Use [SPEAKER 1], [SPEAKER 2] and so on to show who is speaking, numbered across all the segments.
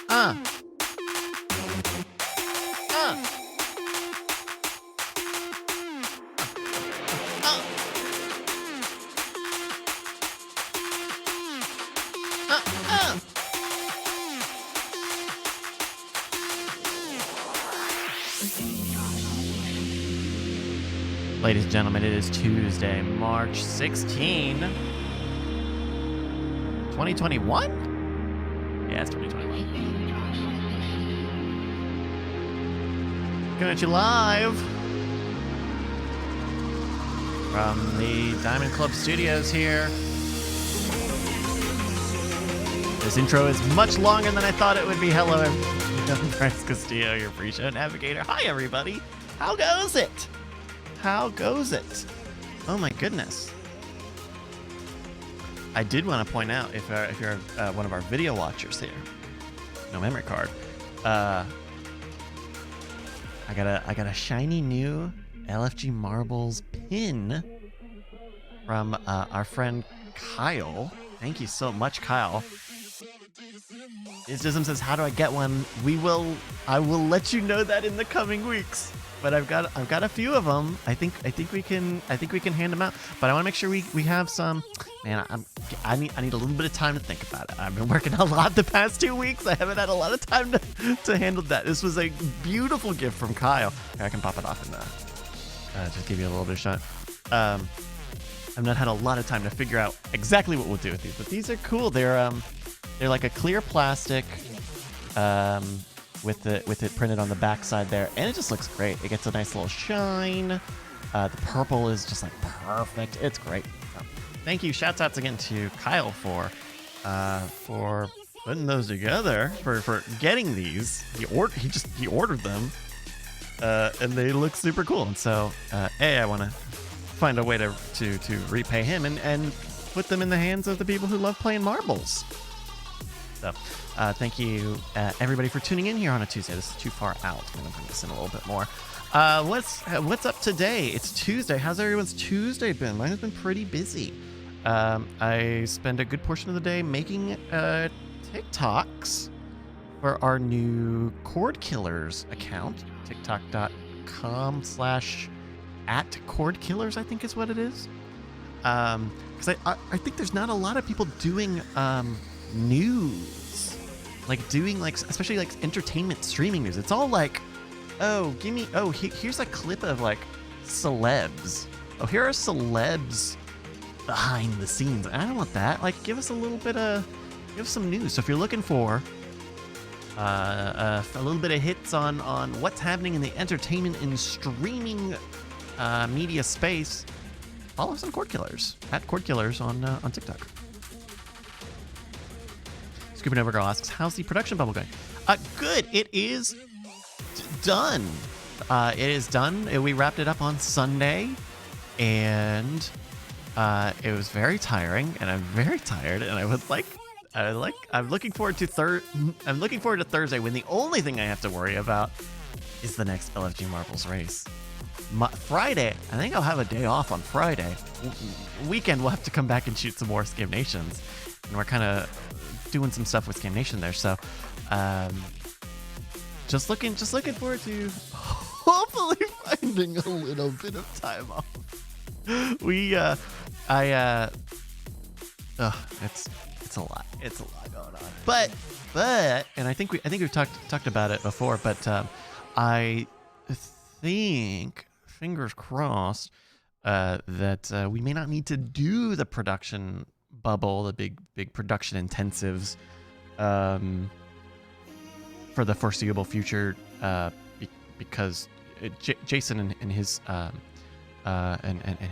[SPEAKER 1] Uh. Ladies and gentlemen, it is Tuesday, March 16, 2021? Yeah, it's 2021. Coming at you live from the Diamond Club Studios here. This intro is much longer than I thought it would be. Hello, I'm Bryce Castillo, your Preshow navigator. Hi, everybody. How goes it? How goes it? Oh my goodness. I did want to point out, if you're one of our video watchers here, no memory card, I got a shiny new LFG Marbles pin from our friend Kyle. Thank you so much, Kyle. Isdism says, how do I get one? I will let you know that in the coming weeks. But I've got a few of them. I think we can hand them out. But I want to make sure we have some. Man, I need a little bit of time to think about it. I've been working a lot the past 2 weeks. I haven't had a lot of time to handle that. This was a beautiful gift from Kyle. Here, I can pop it off and just give you a little bit of shot. I've not had a lot of time to figure out exactly what we'll do with these, but these are cool. They're like a clear plastic. With it printed on the back side there, and it just looks great. It gets a nice little shine. The purple is just like perfect. It's great. So, thank you. Shouts outs again to Kyle for putting those together, for getting these. He ordered them, and they look super cool. And so, I want to find a way to repay him and put them in the hands of the people who love playing marbles. So, thank you, everybody, for tuning in here on a Tuesday. This is too far out. I'm going to bring this in a little bit more. What's up today? It's Tuesday. How's everyone's Tuesday been? Mine has been pretty busy. I spend a good portion of the day making TikToks for our new Cord Killers account. TikTok.com/@CordKillers, I think is what it is. Because I think there's not a lot of people doing news, like doing especially entertainment streaming news. It's all like, here's a clip of celebs. Oh, here are celebs behind the scenes. I don't want that. Give us some news. So if you're looking for a little bit of hits on what's happening in the entertainment and streaming media space, follow us on Cord Killers @CordKillers on TikTok. Scuba Nova Girl asks, how's the production bubble going? Good. It is done. It is done. We wrapped it up on Sunday, and it was very tiring, and I'm very tired, and I'm looking forward to Thursday, when the only thing I have to worry about is the next LFG Marbles race. Friday, I think I'll have a day off on Friday. Weekend, we'll have to come back and shoot some more Scam Nations, and we're kind of doing some stuff with Scam Nation there, so just looking forward to hopefully finding a little bit of time off. It's a lot going on, but and I think we've talked about it before, but I think, fingers crossed, that we may not need to do the production bubble, the big production intensives, for the foreseeable future, because Jason and his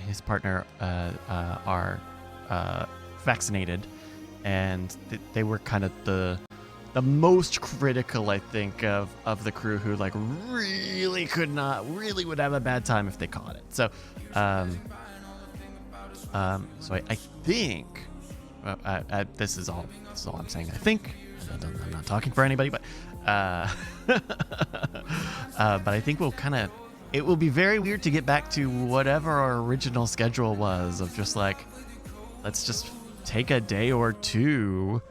[SPEAKER 1] his partner are vaccinated, and they were kind of the most critical, I think, of the crew, who really would have a bad time if they caught it. So so I think this is all I'm saying. I think I'm not talking for anybody, but I think it will be very weird to get back to whatever our original schedule was, of just like let's just take a day or two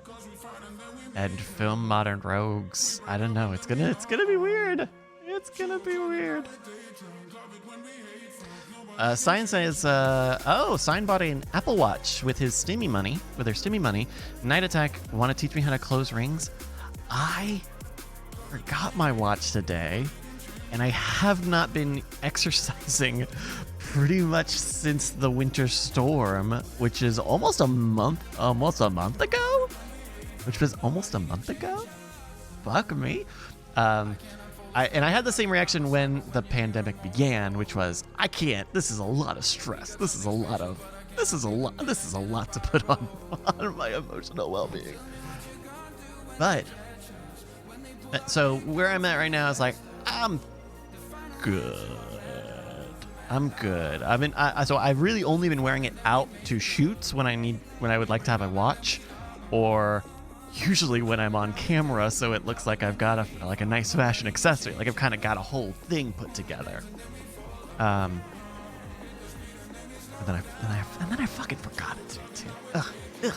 [SPEAKER 1] and film Modern Rogues. I don't know. It's gonna be weird. It's gonna be weird. Sign says, Sign bought an Apple Watch with their Steamy money. Night Attack want to teach me how to close rings. I forgot my watch today, and I have not been exercising pretty much since the winter storm, which is almost a month ago. Fuck me. I had the same reaction when the pandemic began, which was, I can't. This is a lot of stress. This is a lot to put on my emotional well-being. But so where I'm at right now is like, I'm good. So I've really only been wearing it out to shoots when I would like to have a watch, or usually when I'm on camera, so it looks like I've got a nice fashion accessory, like I've kind of got a whole thing put together. And then I fucking forgot it too. Ugh.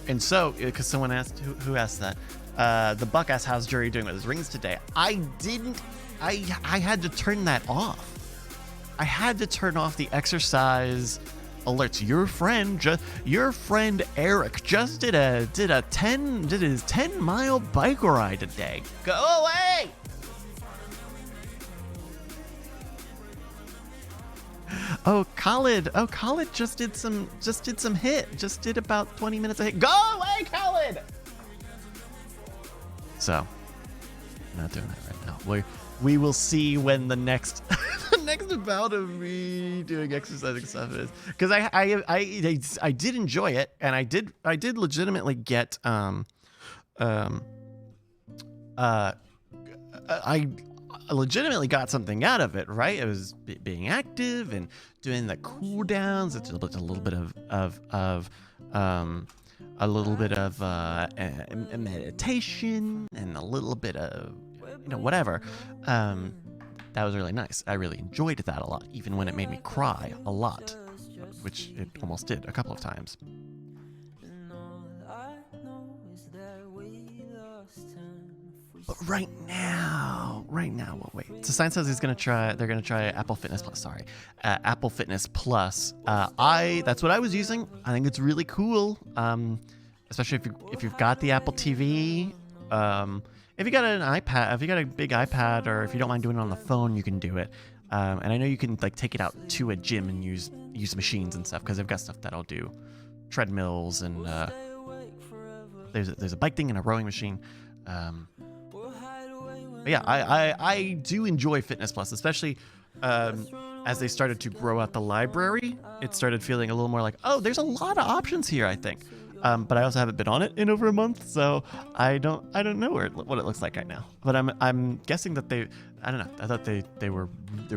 [SPEAKER 1] And so because someone asked, who asked that? The Buck asked, how's Jury doing with his rings today? I had to turn that off. I had to turn off the exercise alerts. Your friend Eric just did his 10-mile bike ride today. Go away! Khalid just did about 20 minutes of hit. Go away, Khalid! So, I'm not doing that right now. We will see when the next bout of me doing exercising stuff is, because I did enjoy it, and I did legitimately get I legitimately got something out of it, right? It was being active and doing the cool downs. It's a little bit of meditation and a little bit of whatever. That was really nice. I really enjoyed that a lot, even when it made me cry a lot, which it almost did a couple of times. But right now, well, wait. So Science says they're gonna try Apple Fitness Plus. Apple Fitness Plus. That's what I was using. I think it's really cool. Especially if you've got the Apple TV. If you got an iPad, if you got a big iPad, or if you don't mind doing it on the phone, you can do it. And I know you can take it out to a gym and use machines and stuff, because they've got stuff that'll do treadmills and there's a bike thing and a rowing machine. But yeah, I do enjoy Fitness Plus, especially as they started to grow out the library. It started feeling a little more like, oh, there's a lot of options here, I think. But I also haven't been on it in over a month, so I don't know what it looks like right now. But I'm guessing that I don't know. I thought they're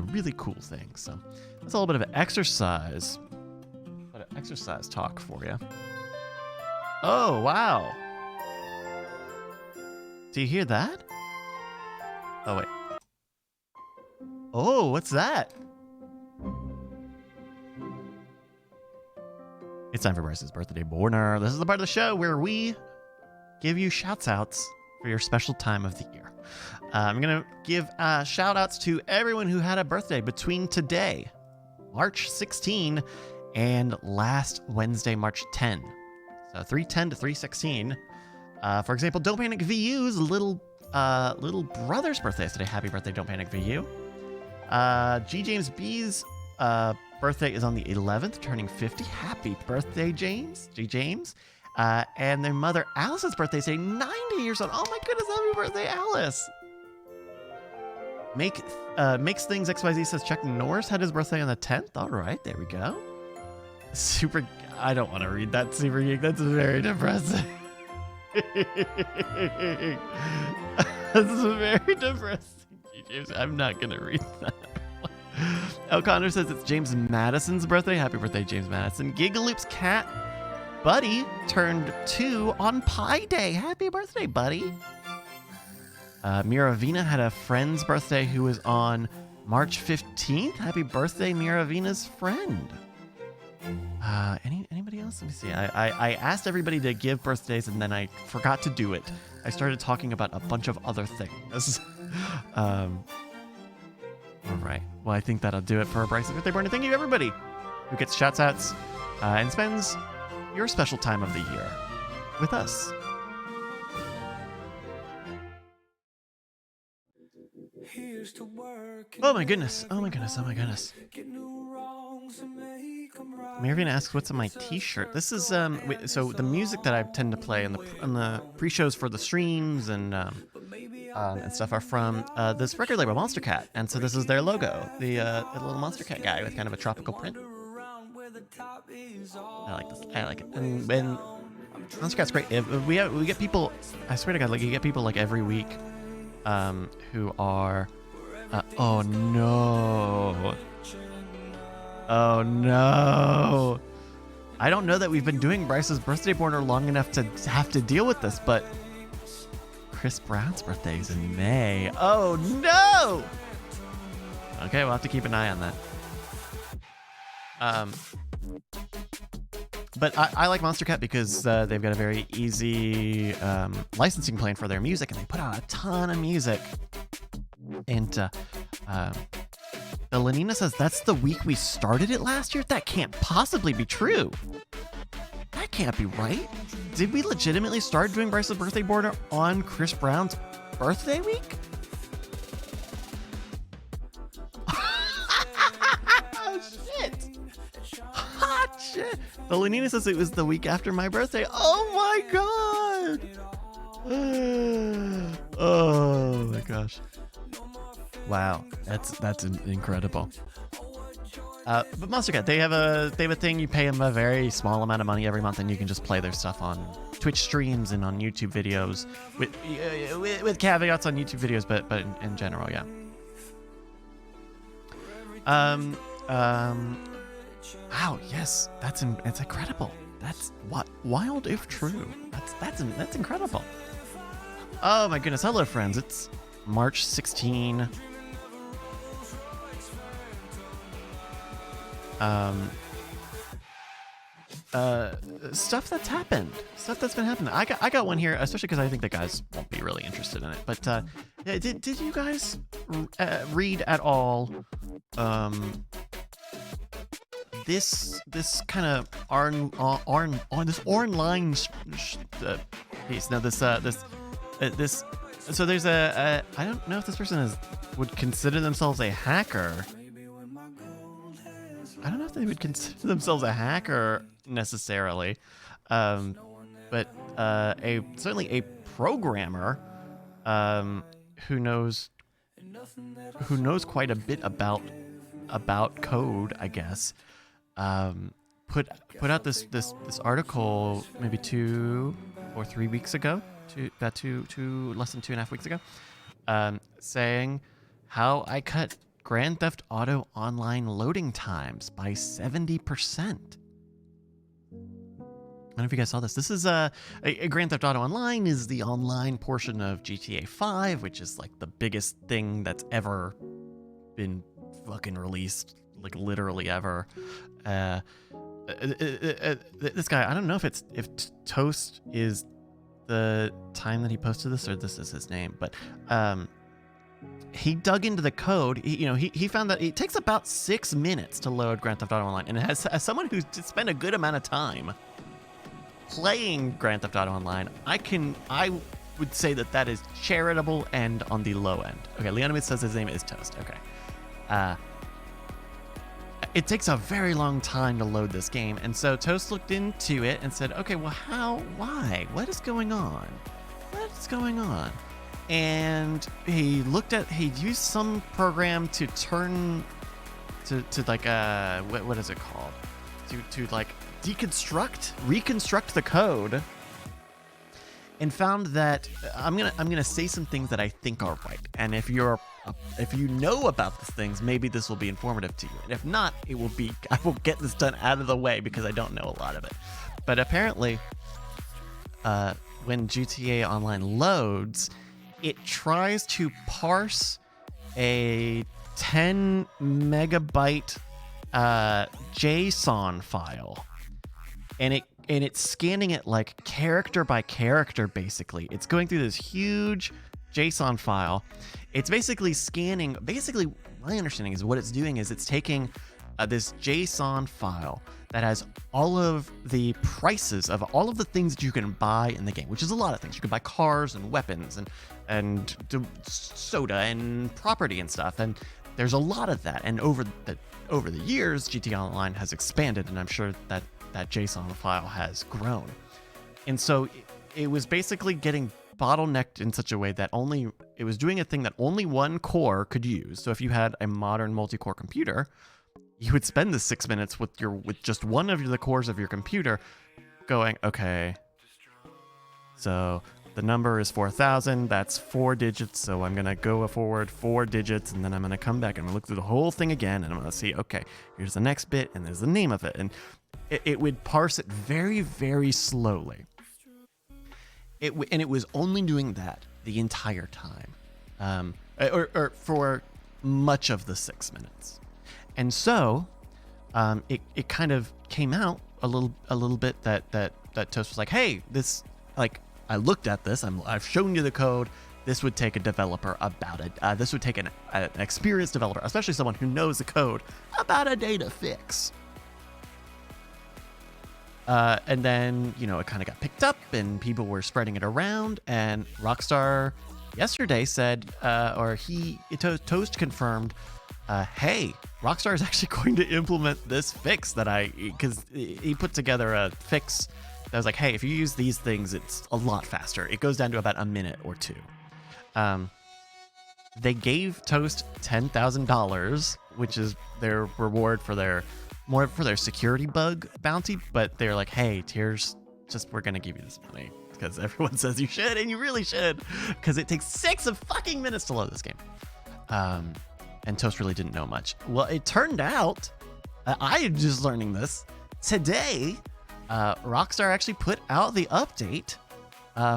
[SPEAKER 1] really cool things. So that's a little bit of an exercise talk for you. Oh wow! Do you hear that? Oh wait. Oh, what's that? It's time for Bryce's birthday borner. This is the part of the show where we give you shouts outs for your special time of the year. I'm going to give shout outs to everyone who had a birthday between today, March 16, and last Wednesday, March 10. So 3/10 to 3/16. For example, Don't Panic VU's little brother's birthday is today. Happy birthday, Don't Panic VU. G. James B's birthday is on the 11th, turning 50. Happy birthday, James. G. James. And their mother, Alice's birthday, is today, 90 years old. Oh my goodness, happy birthday, Alice. Makes Things XYZ says Chuck Norris had his birthday on the 10th. All right, there we go. Super, I don't want to read that, Super Geek. That's very depressing. That's very depressing, G. James. I'm not going to read that. O'Connor says it's James Madison's birthday. Happy birthday, James Madison. Gigaloop's cat, Buddy, turned 2 on Pi Day. Happy birthday, Buddy. Miravina had a friend's birthday who was on March 15th. Happy birthday, Miravina's friend. Anybody else? Let me see. I asked everybody to give birthdays, and then I forgot to do it. I started talking about a bunch of other things. All right. Well, I think that'll do it for Bryce's birthday party. Thank you, everybody who gets shouts outs and spends your special time of the year with us. Oh my goodness. Oh my goodness. Oh my goodness. Maravina asks, "What's on my T-shirt?" This is so the music that I tend to play in the pre-shows for the streams and stuff are from this record label, Monster Cat, and so this is their logo, the little Monster Cat guy with kind of a tropical print. I like this. I like it. And Monster Cat's great. We get people. I swear to God, like you get people like every week, who are. Oh no. Oh no. I don't know that we've been doing Bryce's birthday border long enough to have to deal with this, but Chris Brown's birthday is in May. Oh no. Okay, we'll have to keep an eye on that. But I like Monster Cat because they've got a very easy licensing plan for their music, and they put out a ton of music. And Lenina says that's the week we started it last year? That can't possibly be true. That can't be right. Did we legitimately start doing Bryce's birthday border on Chris Brown's birthday week? Oh, shit. Hot shit. The Lenina says it was the week after my birthday. Oh, my God. Oh, my gosh. Wow, that's incredible. But Monster Cat, they have a thing. You pay them a very small amount of money every month, and you can just play their stuff on Twitch streams and on YouTube videos with caveats on YouTube videos, but in general, yeah. Wow, yes, it's incredible. That's wild if true. That's incredible. Oh my goodness, hello friends. It's March 16. Stuff that's happened. Stuff that's been happening. I got one here, especially because I think the guys won't be really interested in it. But did you guys read at all this kind of this online piece? Now this. So there's I don't know if this person would consider themselves a hacker. I don't know if they would consider themselves a hacker necessarily, but certainly a programmer who knows quite a bit about code, I guess. Put out this article maybe 2 or 3 weeks ago. Less than 2.5 weeks ago, saying how I cut Grand Theft Auto Online loading times by 70%. I don't know if you guys saw this. This is a Grand Theft Auto Online is the online portion of GTA 5, which is like the biggest thing that's ever been fucking released, like literally ever. This guy, I don't know if Toast is the time that he posted this, or this is his name, but he dug into the code. He found that it takes about 6 minutes to load Grand Theft Auto Online, and as someone who's spent a good amount of time playing Grand Theft Auto Online, I would say that is charitable and on the low end. Okay, Leonidas says his name is Toast. Okay, it takes a very long time to load this game, and so Toast looked into it and said, okay, well, why? What is going on? And he used some program to turn to like what is it called? To like reconstruct the code, and found that I'm gonna say some things that I think are right, and if you know about these things, maybe this will be informative to you, and if not, I will get this done out of the way because I don't know a lot of it. But apparently, when GTA Online loads, it tries to parse a 10 megabyte JSON file, and it's scanning it like character by character. Basically, it's going through this huge JSON file. It's basically scanning. Basically, my understanding is what it's doing is it's taking this JSON file that has all of the prices of all of the things that you can buy in the game, which is a lot of things. You can buy cars and weapons and soda and property and stuff, and there's a lot of that. And over the years, GTA Online has expanded, and I'm sure that JSON file has grown. And so it was basically getting bottlenecked in such a way that it was doing a thing that only one core could use. So if you had a modern multi-core computer, you would spend the 6 minutes with just one of the cores of your computer going, okay, so the number is 4,000, that's 4 digits, so I'm going to go forward 4 digits, and then I'm going to come back and look through the whole thing again, and I'm going to see, okay, here's the next bit, and there's the name of it, and it would parse it very, very slowly. It was only doing that the entire time, or for much of the 6 minutes. And so it kind of came out a little bit that Toast was like, hey, this, like, I looked at this, I've shown you the code. This would take a developer about it. This would take an experienced developer, especially someone who knows the code, about a day to fix. And then, it kind of got picked up and people were spreading it around, and Rockstar yesterday said, Toast confirmed, hey, Rockstar is actually going to implement this fix because he put together a fix that was like, hey, if you use these things, it's a lot faster. It goes down to about a minute or two. They gave Toast $10,000, which is their reward for their security bug bounty, but they're like, hey, we're gonna give you this money because everyone says you should, and you really should, because it takes 6 fucking minutes to load this game. And Toast really didn't know much. Well, it turned out, I'm just learning this today, Rockstar actually put out the update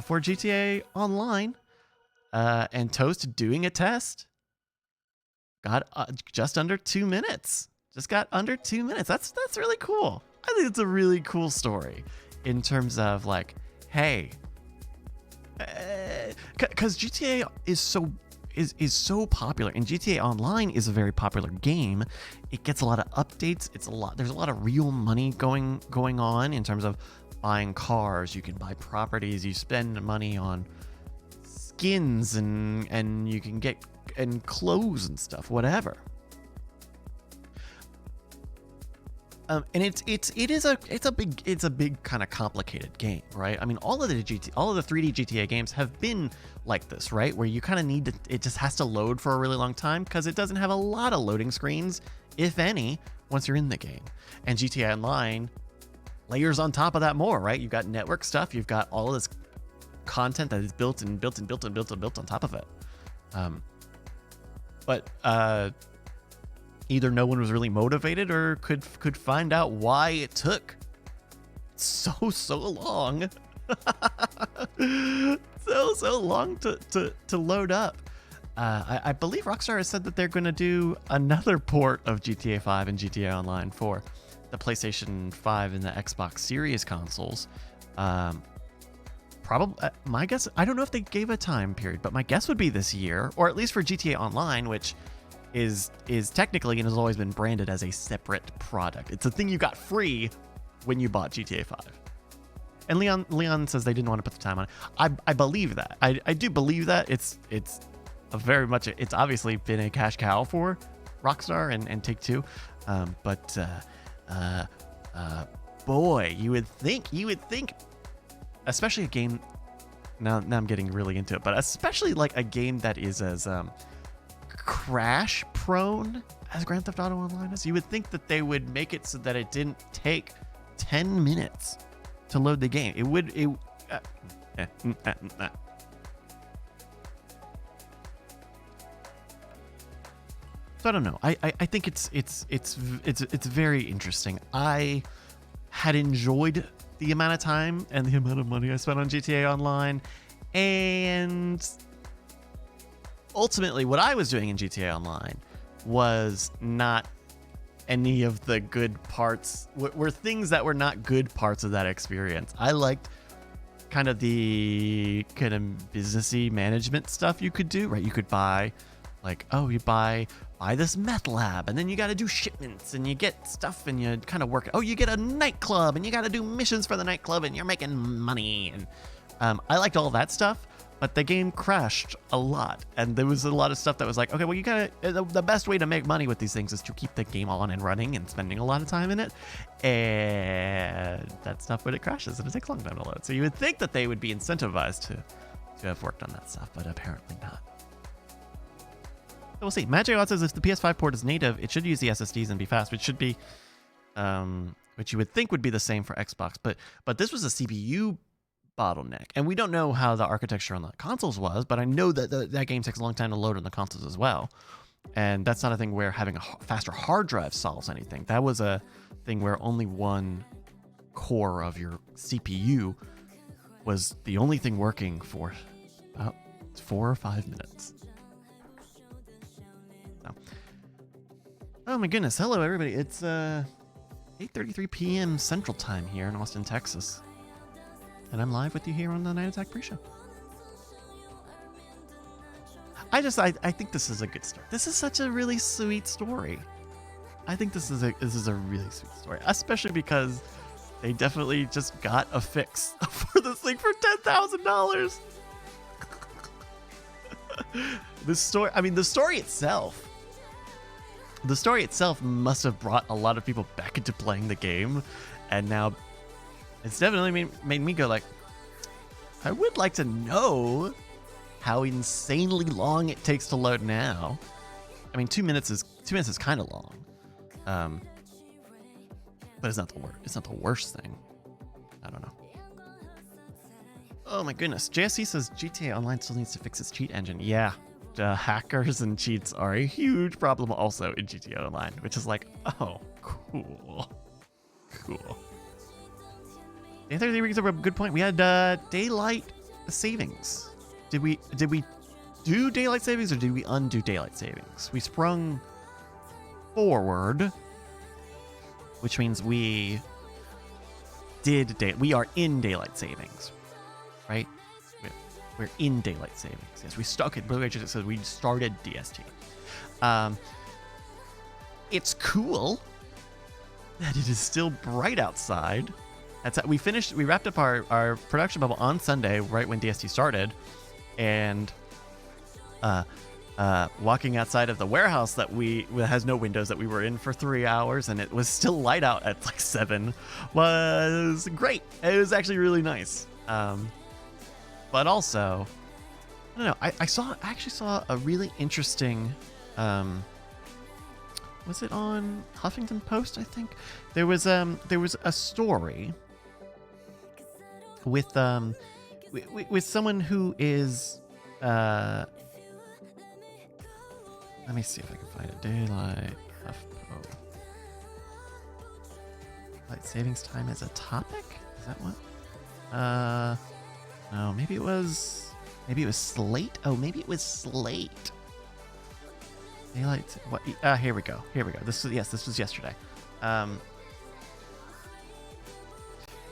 [SPEAKER 1] for GTA Online, and Toast doing a test got just under 2 minutes. Just got under 2 minutes. That's really cool. I think it's a really cool story in terms of like, hey, because GTA is so popular, and GTA Online is a very popular game. It gets a lot of updates. There's a lot of real money going on in terms of buying cars. You can buy properties. You spend money on skins and you can get and clothes and stuff, whatever. And it's a big kind of complicated game, right? I mean, all of the 3D GTA games have been like this, right? Where you kind of it just has to load for a really long time because it doesn't have a lot of loading screens, if any, once you're in the game. And GTA Online layers on top of that more, right? You've got network stuff, you've got all of this content that is built on top of it. But either no one was really motivated or could find out why it took so long so long to load up. I believe Rockstar has said that they're going to do another port of GTA 5 and GTA Online for the PlayStation 5 and the Xbox Series consoles. Probably, my guess, I don't know if they gave a time period, but my guess would be this year, or at least for GTA Online, which is technically and has always been branded as a separate product. It's a thing you got free when you bought GTA 5. And Leon says they didn't want to put the time on it. I believe that. I do believe that. It's obviously been a cash cow for Rockstar and Take-Two. But boy, you would think, especially a game. Now I'm getting really into it, but especially like a game that is as crash prone as Grand Theft Auto Online is, you would think that they would make it so that it didn't take 10 minutes to load the game. So I don't know. I think it's very interesting. I had enjoyed the amount of time and the amount of money I spent on GTA Online, and ultimately what I was doing in GTA Online was not any of the good parts, were things that were not good parts of that experience. I liked kind of the kind of businessy management stuff you could do, right? You could buy like, oh, you buy this meth lab, and then you got to do shipments, and you get stuff, and you kind of work. Oh, you get a nightclub, and you got to do missions for the nightclub, and you're making money. And I liked all that stuff, but the game crashed a lot, and there was a lot of stuff that was like, okay, well, you gotta, the best way to make money with these things is to keep the game on and running and spending a lot of time in it, and that stuff, when it crashes, and it takes a long time to load. So you would think that they would be incentivized to have worked on that stuff, but apparently not. So we'll see. Magic Out says if the PS5 port is native, it should use the SSDs and be fast, which should be, which you would think would be the same for Xbox, but this was a CPU bottleneck, and we don't know how the architecture on the consoles was, but I know that that game takes a long time to load on the consoles as well, and that's not a thing where having a faster hard drive solves anything. That was a thing where only one core of your CPU was the only thing working for about 4 or 5 minutes. So. Oh my goodness, hello everybody. It's 8:33 p.m. Central Time here in Austin, Texas. And I'm live with you here on the Night Attack Preshow. I think this is a good story. This is such a really sweet story. I think this is a really sweet story, especially because they definitely just got a fix for this thing for $10,000. The story itself must have brought a lot of people back into playing the game, and now it's definitely made me go like, I would like to know how insanely long it takes to load now. I mean, 2 minutes is kind of long, but it's not the worst thing. I don't know. Oh my goodness, JSC says GTA Online still needs to fix its cheat engine. Yeah, hackers and cheats are a huge problem also in GTA Online, which is like, oh, cool. The other thing brings up a good point. We had daylight savings. Did we do daylight savings, or did we undo daylight savings? We sprung forward, which means we are in daylight savings, right? We're in daylight savings. Yes, we stuck it. Blue Agent says we started DST. It's cool that it is still bright outside. We wrapped up our production bubble on Sunday, right when DST started, and walking outside of the warehouse that has no windows that we were in for 3 hours, and it was still light out at like 7, was great. It was actually really nice. But also, I don't know. I actually saw a really interesting. Was it on Huffington Post? I think there was a story with someone who is let me see if I can find it. Daylight savings time as a topic? Is that what? No, maybe it was Slate. Oh, maybe it was Slate. Daylight. What? Here we go. This was yesterday.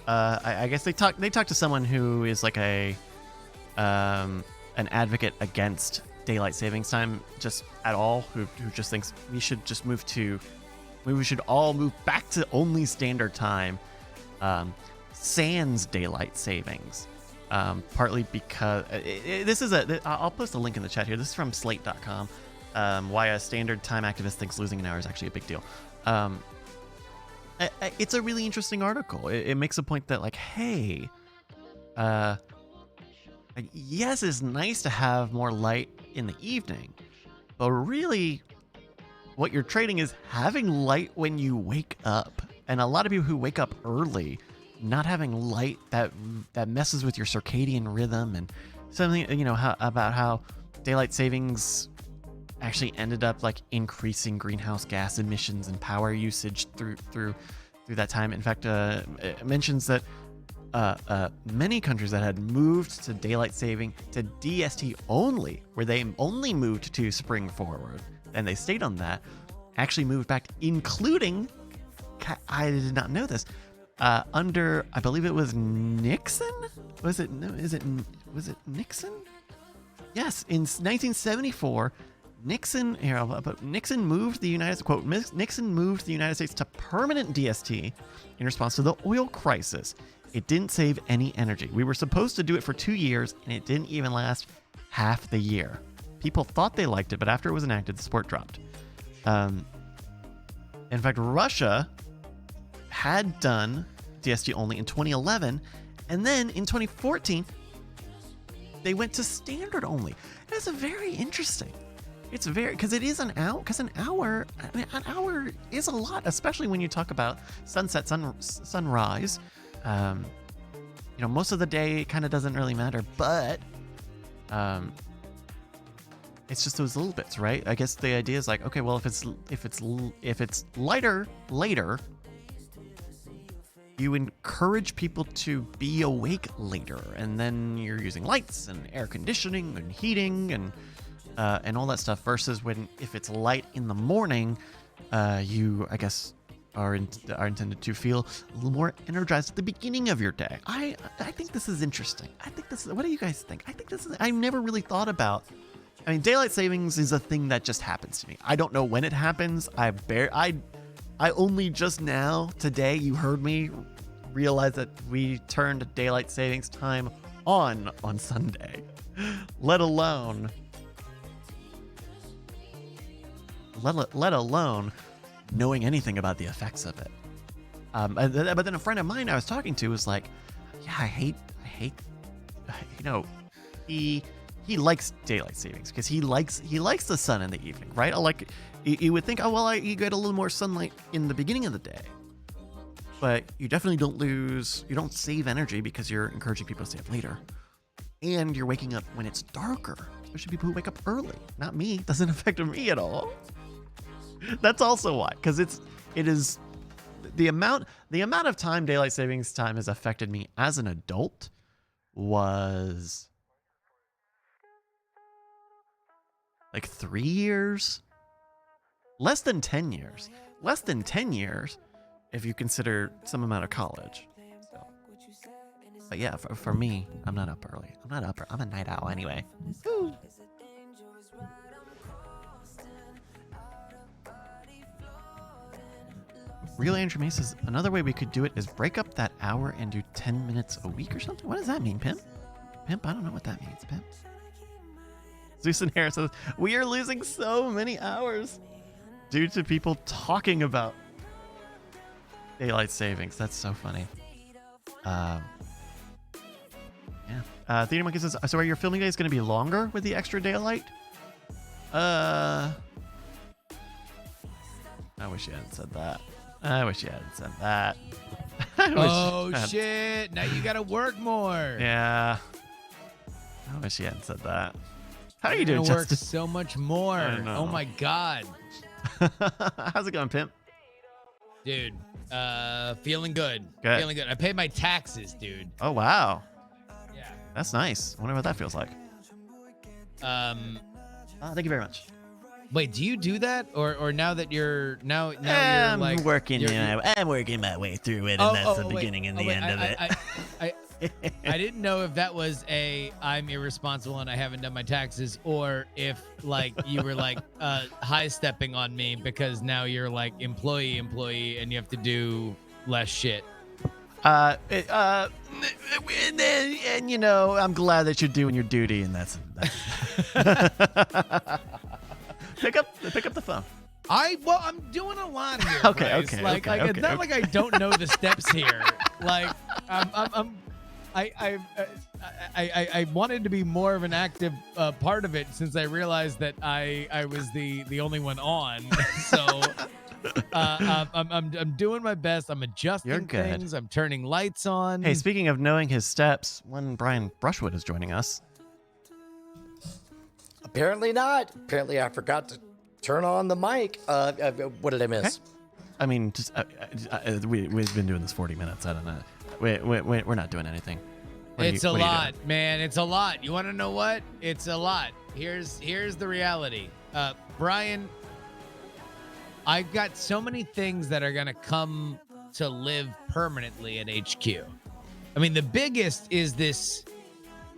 [SPEAKER 1] I guess they talked to someone who is like an advocate against daylight savings time just at all, who just thinks we should all move back to only standard time, sans daylight savings. Partly because I'll post a link in the chat here. This is from slate.com. Why a standard time activist thinks losing an hour is actually a big deal. It's a really interesting article. It makes a point that, like, hey, yes, it's nice to have more light in the evening, but really what you're trading is having light when you wake up. And a lot of people who wake up early, not having light that messes with your circadian rhythm, and something, about how daylight savings actually ended up like increasing greenhouse gas emissions and power usage through that time. In fact, it mentions that many countries that had moved to daylight saving to DST only, where they only moved to spring forward, and they stayed on that, actually moved back, including, I did not know this, under, I believe it was Nixon? Was it Nixon? Yes, in 1974, Nixon moved the United States to permanent DST in response to the oil crisis. It didn't save any energy. We were supposed to do it for 2 years, and it didn't even last half the year. People thought they liked it, but after it was enacted, the support dropped. In fact, Russia had done DST only in 2011, and then in 2014, they went to standard only. That's very interesting. It's very, because it is an hour, an hour is a lot, especially when you talk about sunset, sunrise. Most of the day kind of doesn't really matter, but it's just those little bits, right? I guess the idea is like, okay, well, if it's lighter later, you encourage people to be awake later, and then you're using lights and air conditioning and heating and all that stuff. Versus if it's light in the morning, you, I guess, are intended to feel a little more energized at the beginning of your day. I think this is interesting. What do you guys think? I've never really thought about. I mean, daylight savings is a thing that just happens to me. I don't know when it happens. I only just now, today, you heard me realize that we turned daylight savings time on Sunday, let alone knowing anything about the effects of it. But then a friend of mine I was talking to was like, yeah, I hate, he likes daylight savings because he likes the sun in the evening, right? Like, you would think, you get a little more sunlight in the beginning of the day, but you definitely you don't save energy because you're encouraging people to stay up later, and you're waking up when it's darker, especially people who wake up early. Not me. It doesn't affect me at all. That's also why, because it is the amount of time daylight savings time has affected me as an adult was like 3 years, less than 10 years if you consider some amount of college. So, but yeah, for me, I'm not up early. I'm a night owl anyway. Woo. Real Andrew May says, another way we could do it is break up that hour and do 10 minutes a week or something. What does that mean, Pimp? Pimp, I don't know what that means, Pimp. Susan Harris says, we are losing so many hours due to people talking about daylight savings. That's so funny. Yeah. Theater Monkey says, so are your filming days going to be longer with the extra daylight? I wish you hadn't said that.
[SPEAKER 2] Shit. Now you got to work more.
[SPEAKER 1] Yeah. I wish you hadn't said that. How are you doing,
[SPEAKER 2] Justin?
[SPEAKER 1] Work
[SPEAKER 2] so much more. Oh my God.
[SPEAKER 1] How's it going, Pimp?
[SPEAKER 2] Dude, feeling good. Feeling good. I paid my taxes, dude.
[SPEAKER 1] Oh, wow.
[SPEAKER 2] Yeah.
[SPEAKER 1] That's nice. I wonder what that feels like. Thank you very much.
[SPEAKER 2] Wait, do you do that, or now that you're now you're like
[SPEAKER 1] I'm working my way through it, and that's the beginning and the end of it.
[SPEAKER 2] I didn't know if that was I'm irresponsible and I haven't done my taxes, or if like you were like high stepping on me because now you're like employee and you have to do less shit.
[SPEAKER 1] And I'm glad that you're doing your duty, and that's pick up the phone.
[SPEAKER 2] I'm doing a lot here.
[SPEAKER 1] Okay.
[SPEAKER 2] It's not like I don't know the steps here. Like I wanted to be more of an active part of it since I realized that I was the only one on. So I'm doing my best. I'm adjusting things. I'm turning lights on.
[SPEAKER 1] Hey, speaking of knowing his steps, when Brian Brushwood is joining us.
[SPEAKER 3] Apparently not. Apparently I forgot to turn on the mic. What did I miss?
[SPEAKER 1] Okay. I mean, just we've been doing this 40 minutes. I don't know. We're not doing anything.
[SPEAKER 2] It's a lot, man. It's a lot. You want to know what? It's a lot. Here's the reality. Brian I've got so many things that are gonna come to live permanently at HQ. I mean, the biggest is this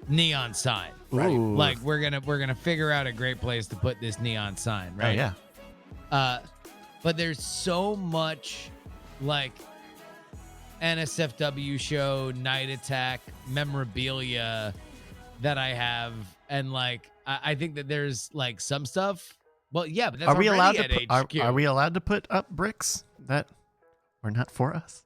[SPEAKER 2] neon sign.
[SPEAKER 3] Right.
[SPEAKER 1] Ooh.
[SPEAKER 2] Like we're gonna figure out a great place to put this neon sign, right?
[SPEAKER 1] Oh, yeah.
[SPEAKER 2] But there's so much like NSFW show, Night Attack, memorabilia that I have, and like I think that there's like some stuff. Well, yeah, but that's
[SPEAKER 1] Are we allowed
[SPEAKER 2] already
[SPEAKER 1] to
[SPEAKER 2] at
[SPEAKER 1] put,
[SPEAKER 2] HQ.
[SPEAKER 1] are we allowed to put up bricks that were not for us?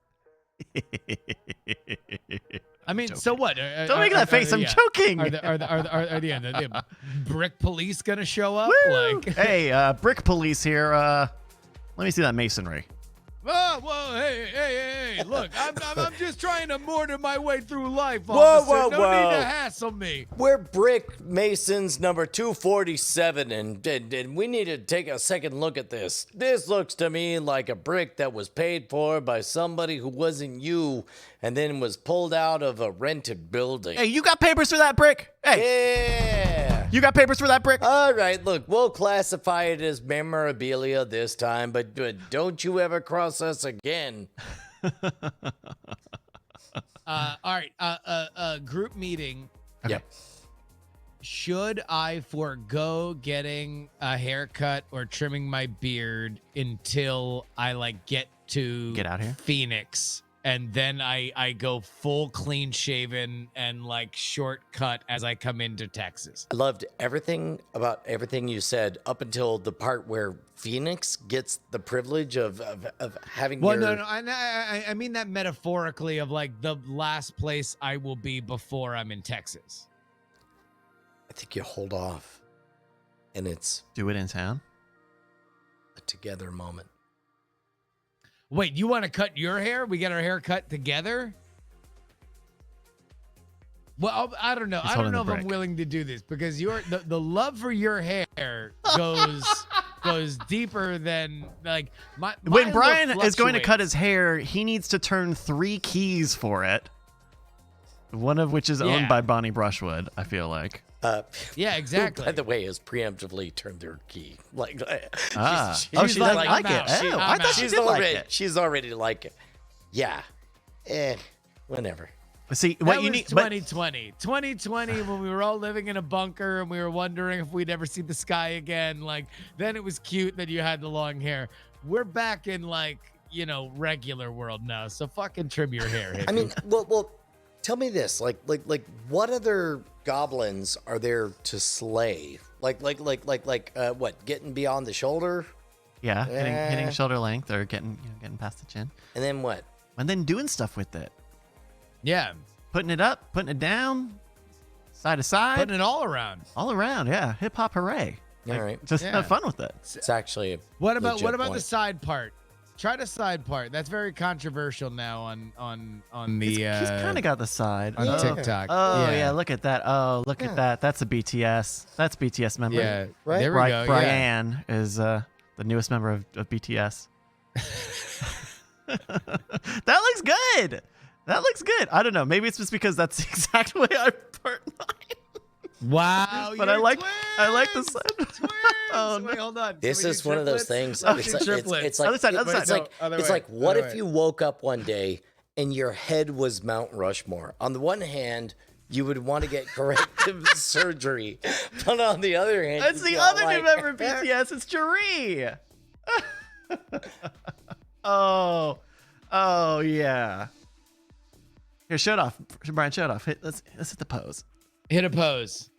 [SPEAKER 2] I mean,
[SPEAKER 1] Joking.
[SPEAKER 2] so what?
[SPEAKER 1] Don't make that face. I'm joking.
[SPEAKER 2] Are the brick police gonna show up?
[SPEAKER 1] Woo!
[SPEAKER 2] Like,
[SPEAKER 1] Hey, brick police here. Let me see that masonry.
[SPEAKER 2] whoa, hey! Look, I'm just trying to mortar my way through life,
[SPEAKER 3] Whoa,
[SPEAKER 2] officer.
[SPEAKER 3] whoa,
[SPEAKER 2] No need
[SPEAKER 3] whoa.
[SPEAKER 2] to hassle me.
[SPEAKER 3] We're Brick Masons number 247, and we need to take a second look at this. This looks to me like a brick that was paid for by somebody who wasn't you and then was pulled out of a rented building.
[SPEAKER 1] Hey, you got papers for that brick? Hey,
[SPEAKER 3] Yeah.
[SPEAKER 1] you got papers for that brick?
[SPEAKER 3] All right, look, we'll classify it as memorabilia this time, but don't you ever cross us again.
[SPEAKER 2] All right, group meeting.
[SPEAKER 3] Yeah.
[SPEAKER 2] Should I forego getting a haircut or trimming my beard until I like get to
[SPEAKER 1] Get out here?
[SPEAKER 2] Phoenix, and then I go full clean shaven and like shortcut as I come into Texas?
[SPEAKER 3] I loved everything about everything you said up until the part where Phoenix gets the privilege of having
[SPEAKER 2] Well,
[SPEAKER 3] your...
[SPEAKER 2] no, I mean that metaphorically of like the last place I will be before I'm in Texas.
[SPEAKER 3] I think you hold off, and it's
[SPEAKER 1] Do it in town.
[SPEAKER 3] a together moment.
[SPEAKER 2] Wait, you want to cut your hair? We get our hair cut together? Well, I don't know.
[SPEAKER 1] He's
[SPEAKER 2] I don't
[SPEAKER 1] holding
[SPEAKER 2] know
[SPEAKER 1] the
[SPEAKER 2] if I'm
[SPEAKER 1] brick.
[SPEAKER 2] willing to do this because the love for your hair goes deeper than like my
[SPEAKER 1] When
[SPEAKER 2] look
[SPEAKER 1] Brian is going to cut
[SPEAKER 2] fluctuates.
[SPEAKER 1] his hair, he needs to turn 3 keys for it. One of which is owned
[SPEAKER 2] Yeah.
[SPEAKER 1] by Bonnie Brushwood, I feel like.
[SPEAKER 2] Yeah, exactly.
[SPEAKER 3] By the way, has preemptively turned their key. Like,
[SPEAKER 1] Ah.
[SPEAKER 3] she's
[SPEAKER 1] Oh, she doesn't
[SPEAKER 2] like,
[SPEAKER 1] like
[SPEAKER 2] I'm
[SPEAKER 1] it.
[SPEAKER 2] out.
[SPEAKER 1] Oh,
[SPEAKER 2] I'm
[SPEAKER 1] I thought
[SPEAKER 2] out.
[SPEAKER 1] she
[SPEAKER 3] she's
[SPEAKER 1] did like
[SPEAKER 3] already
[SPEAKER 1] it.
[SPEAKER 3] she's already like it. Yeah. Whenever.
[SPEAKER 1] See,
[SPEAKER 2] That
[SPEAKER 1] what you
[SPEAKER 2] was
[SPEAKER 1] need... but-
[SPEAKER 2] 2020 when we were all living in a bunker and we were wondering if we'd ever see the sky again. Like, then it was cute that you had the long hair. We're back in like, regular world now. So fucking trim your hair.
[SPEAKER 3] I mean, well, tell me this. Like, what other goblins are there to slay? Like, what? Getting beyond the shoulder,
[SPEAKER 1] Yeah, hitting shoulder length or getting past the chin.
[SPEAKER 3] and then what?
[SPEAKER 1] And then doing stuff with it.
[SPEAKER 2] yeah,
[SPEAKER 1] Putting it up, putting it down, side to side.
[SPEAKER 2] putting it all around.
[SPEAKER 1] all around, yeah. Hip hop hooray.
[SPEAKER 3] All right.
[SPEAKER 1] Just
[SPEAKER 2] Yeah.
[SPEAKER 1] have fun with it.
[SPEAKER 3] It's actually a
[SPEAKER 2] What about
[SPEAKER 3] legit
[SPEAKER 2] the
[SPEAKER 3] point.
[SPEAKER 2] side part? Try the side part. That's very controversial now on the
[SPEAKER 1] He's kind of got the side.
[SPEAKER 2] on TikTok.
[SPEAKER 1] Oh, yeah. Look at that. Oh, look at that. That's a BTS. That's BTS member.
[SPEAKER 2] Yeah,
[SPEAKER 3] Right?
[SPEAKER 2] there we go. Yeah.
[SPEAKER 1] Brian is the newest member of BTS. That looks good. That looks good. I don't know. Maybe it's just because that's the exact way I part mine.
[SPEAKER 2] Wow,
[SPEAKER 1] But
[SPEAKER 2] you're
[SPEAKER 1] I like the
[SPEAKER 2] twins!
[SPEAKER 1] side.
[SPEAKER 2] Twins!
[SPEAKER 1] Oh, no.
[SPEAKER 2] Wait, hold on.
[SPEAKER 3] This
[SPEAKER 2] Can we
[SPEAKER 3] is
[SPEAKER 2] do
[SPEAKER 3] one of those
[SPEAKER 2] triplets?
[SPEAKER 3] things.
[SPEAKER 2] Let's
[SPEAKER 3] It's
[SPEAKER 2] do
[SPEAKER 3] like,
[SPEAKER 2] triplets.
[SPEAKER 3] it's like
[SPEAKER 1] Other side, other
[SPEAKER 3] it's
[SPEAKER 1] side.
[SPEAKER 3] like
[SPEAKER 2] Other
[SPEAKER 3] it's
[SPEAKER 2] way,
[SPEAKER 3] like what
[SPEAKER 2] other
[SPEAKER 3] if
[SPEAKER 2] way.
[SPEAKER 3] you woke up one day and your head was Mount Rushmore? On the one hand, you would want to get corrective surgery, but on the other hand,
[SPEAKER 1] That's
[SPEAKER 3] you
[SPEAKER 1] the
[SPEAKER 3] feel
[SPEAKER 1] other
[SPEAKER 3] like,
[SPEAKER 1] new member of BTS. It's Jeree. Oh, yeah. Here, show it off. Brian, show it off. Let's hit the pose.
[SPEAKER 2] Hit a pose.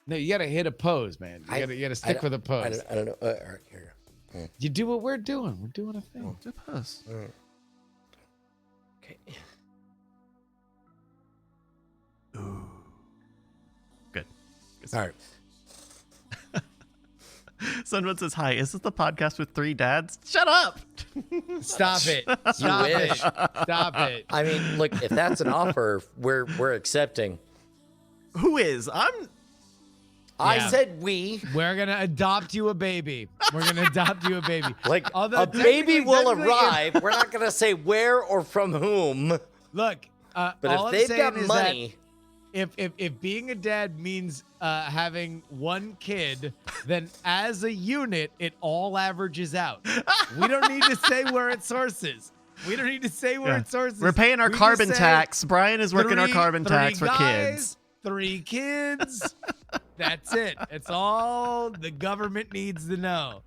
[SPEAKER 2] No, you gotta hit a pose, man. You gotta stick with a pose.
[SPEAKER 3] I don't know. All right, here you
[SPEAKER 2] You do what we're doing. We're doing a thing.
[SPEAKER 1] Do a pose.
[SPEAKER 3] go. Okay.
[SPEAKER 1] Good.
[SPEAKER 3] All right.
[SPEAKER 1] Sunwood says, hi, is this the podcast with 3 dads? Shut up.
[SPEAKER 2] Stop it. Stop it.
[SPEAKER 3] wish.
[SPEAKER 2] Stop it.
[SPEAKER 3] I mean, look, if that's an offer, we're accepting.
[SPEAKER 1] Who is?
[SPEAKER 3] I
[SPEAKER 2] Yeah.
[SPEAKER 3] said we.
[SPEAKER 2] We're gonna adopt you a baby. We're gonna adopt you a baby.
[SPEAKER 3] Like
[SPEAKER 2] Although
[SPEAKER 3] a baby will
[SPEAKER 2] technically,
[SPEAKER 3] arrive. We're not gonna say where or from whom.
[SPEAKER 2] Look,
[SPEAKER 3] But
[SPEAKER 2] all
[SPEAKER 3] if
[SPEAKER 2] I'm
[SPEAKER 3] they've
[SPEAKER 2] saying
[SPEAKER 3] got
[SPEAKER 2] is
[SPEAKER 3] money,
[SPEAKER 2] if being a dad means having one kid, then as a unit, it all averages out. We don't need to say where its source is. We don't need to say where its source is.
[SPEAKER 1] We're paying our
[SPEAKER 2] We
[SPEAKER 1] carbon
[SPEAKER 2] just say
[SPEAKER 1] tax. Brian is working our carbon
[SPEAKER 2] three
[SPEAKER 1] tax for
[SPEAKER 2] guys,
[SPEAKER 1] kids.
[SPEAKER 2] 3 kids. That's it. It's all the government needs to know.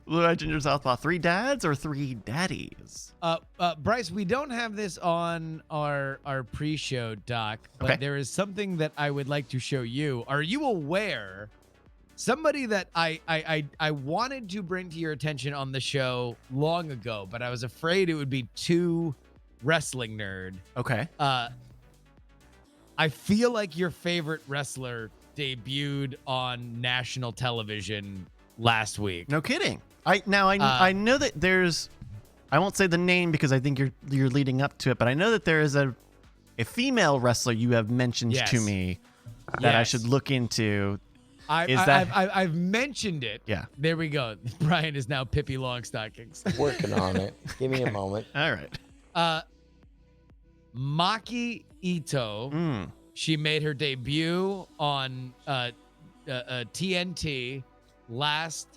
[SPEAKER 1] Blue Eye Ginger Southpaw. 3 dads or 3 daddies?
[SPEAKER 2] Bryce, we don't have this on our pre-show doc, but
[SPEAKER 1] Okay.
[SPEAKER 2] there is something that I would like to show you. Are you aware? Somebody that I wanted to bring to your attention on the show long ago, but I was afraid it would be too wrestling nerd.
[SPEAKER 1] Okay.
[SPEAKER 2] I feel like your favorite wrestler debuted on national television last week.
[SPEAKER 1] No kidding. I know that there's, I won't say the name because I think you're leading up to it, but I know that there is a female wrestler you have mentioned
[SPEAKER 2] Yes.
[SPEAKER 1] to me that I
[SPEAKER 2] Yes.
[SPEAKER 1] should look into.
[SPEAKER 2] I've mentioned it.
[SPEAKER 1] Yeah.
[SPEAKER 2] There we go. Brian is now Pippi Longstockings.
[SPEAKER 3] Working on it. Give me a moment.
[SPEAKER 1] All right.
[SPEAKER 2] Maki Ito. She made her debut on TNT last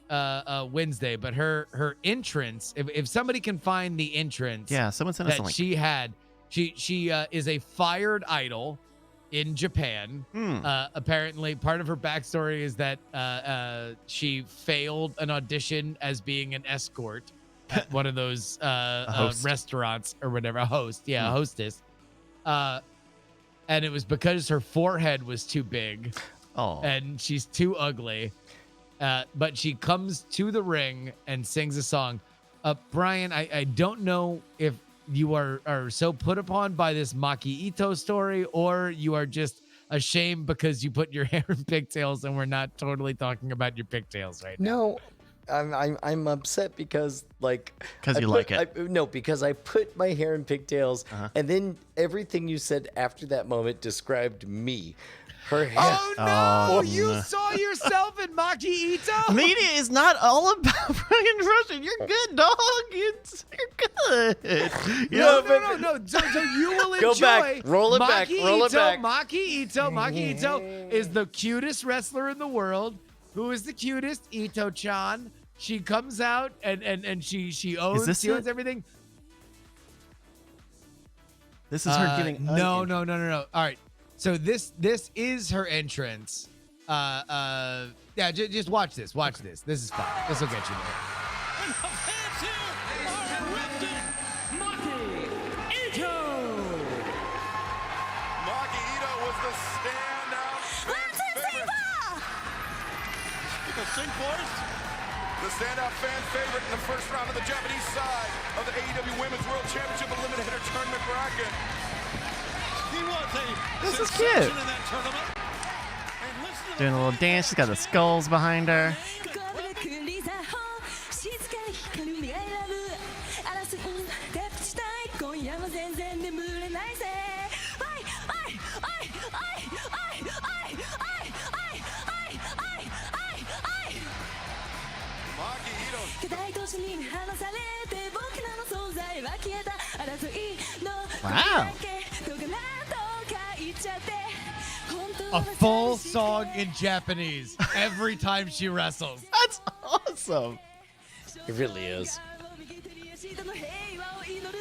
[SPEAKER 2] Wednesday, but her entrance, if somebody can find the entrance
[SPEAKER 1] Yeah, someone sent us a
[SPEAKER 2] that
[SPEAKER 1] link.
[SPEAKER 2] she had, she is a fired idol in Japan. Apparently part of her backstory is that she failed an audition as being an escort at one of those
[SPEAKER 1] host.
[SPEAKER 2] restaurants or whatever, a hostess. And it was because her forehead was too big
[SPEAKER 1] Oh.
[SPEAKER 2] and she's too ugly. But she comes to the ring and sings a song. Brian, I don't know if you are so put upon by this Maki Ito story, or you are just ashamed because you put your hair in pigtails and we're not totally talking about your pigtails right now.
[SPEAKER 3] No, I'm upset because like
[SPEAKER 1] 'Cause
[SPEAKER 3] I
[SPEAKER 1] you
[SPEAKER 3] put-
[SPEAKER 1] like it.
[SPEAKER 3] No, because I put my hair in pigtails,
[SPEAKER 1] Uh-huh.
[SPEAKER 3] and then everything you said after that moment described me. Her hair.
[SPEAKER 2] Oh no!
[SPEAKER 1] Oh,
[SPEAKER 2] You
[SPEAKER 1] no.
[SPEAKER 2] saw yourself in Maki Ito?
[SPEAKER 1] Media is not all about Brian Russian. You're good, dog. You're good. You know,
[SPEAKER 2] No. So you will enjoy.
[SPEAKER 3] Go back. Roll it back.
[SPEAKER 2] Maki
[SPEAKER 3] Roll it
[SPEAKER 2] Ito,
[SPEAKER 3] back.
[SPEAKER 2] Maki Ito is the cutest wrestler in the world. Who is the cutest? Ito-chan. She comes out and she owns,
[SPEAKER 1] this
[SPEAKER 2] she owns
[SPEAKER 1] it?
[SPEAKER 2] everything.
[SPEAKER 1] This is her getting.
[SPEAKER 2] No. All right. So this is her entrance. Yeah, just watch this. Watch this. This is fun. This will get you there.
[SPEAKER 4] Maki Ito was the standout fan favorite. Sing for us. The standout fan favorite in the first round of the Japanese side of the AEW Women's World Championship Eliminator Tournament bracket. He was a
[SPEAKER 1] This is
[SPEAKER 4] sensation
[SPEAKER 1] cute.
[SPEAKER 4] in that tournament. And listen to
[SPEAKER 1] Doing a little dance. She's got the skulls behind her.
[SPEAKER 4] Maki Ito.
[SPEAKER 1] Wow.
[SPEAKER 2] A full song in Japanese every time she wrestles.
[SPEAKER 1] That's awesome.
[SPEAKER 3] It really is.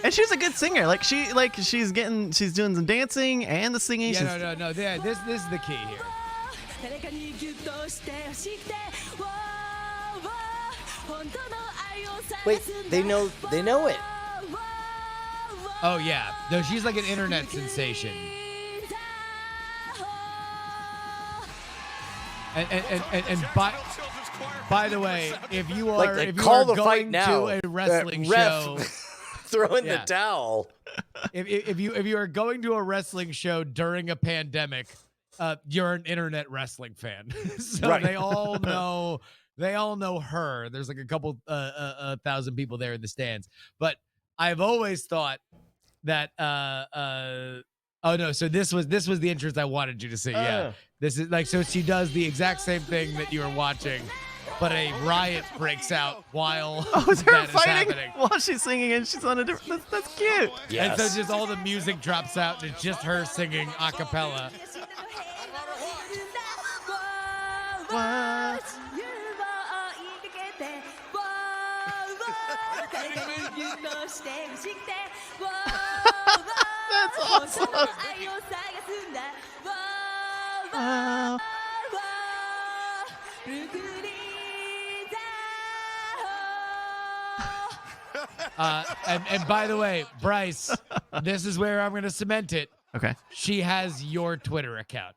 [SPEAKER 1] And she's a good singer. She's doing some dancing and the singing.
[SPEAKER 2] Yeah,
[SPEAKER 1] She's-
[SPEAKER 2] no. This is the key here.
[SPEAKER 3] Wait, they know it.
[SPEAKER 2] Oh yeah, no, she's like an internet sensation. And by the way, if you are
[SPEAKER 3] Like
[SPEAKER 2] if you
[SPEAKER 3] call
[SPEAKER 2] are
[SPEAKER 3] the fight
[SPEAKER 2] going
[SPEAKER 3] now.
[SPEAKER 2] to a wrestling
[SPEAKER 3] Ref,
[SPEAKER 2] show,
[SPEAKER 3] throw in
[SPEAKER 2] Yeah.
[SPEAKER 3] the towel.
[SPEAKER 2] if you are going to a wrestling show during a pandemic, you're an internet wrestling fan. So
[SPEAKER 3] Right.
[SPEAKER 2] they all know her. There's like a couple thousand people there in the stands. But I've always thought that oh no, so this was the entrance I wanted you to see. Yeah. This is like, so she does the exact same thing that you were watching. but a riot breaks out while
[SPEAKER 1] Oh, is her
[SPEAKER 2] that is
[SPEAKER 1] fighting
[SPEAKER 2] happening.
[SPEAKER 1] while she's singing and she's on a different. That's cute.
[SPEAKER 3] Yes.
[SPEAKER 2] And so just all the music drops out and it's just her singing a cappella.
[SPEAKER 1] What? That's awesome. Wow.
[SPEAKER 2] And by the way, Bryce, this is where I'm going to cement it.
[SPEAKER 1] Okay.
[SPEAKER 2] She has your Twitter account.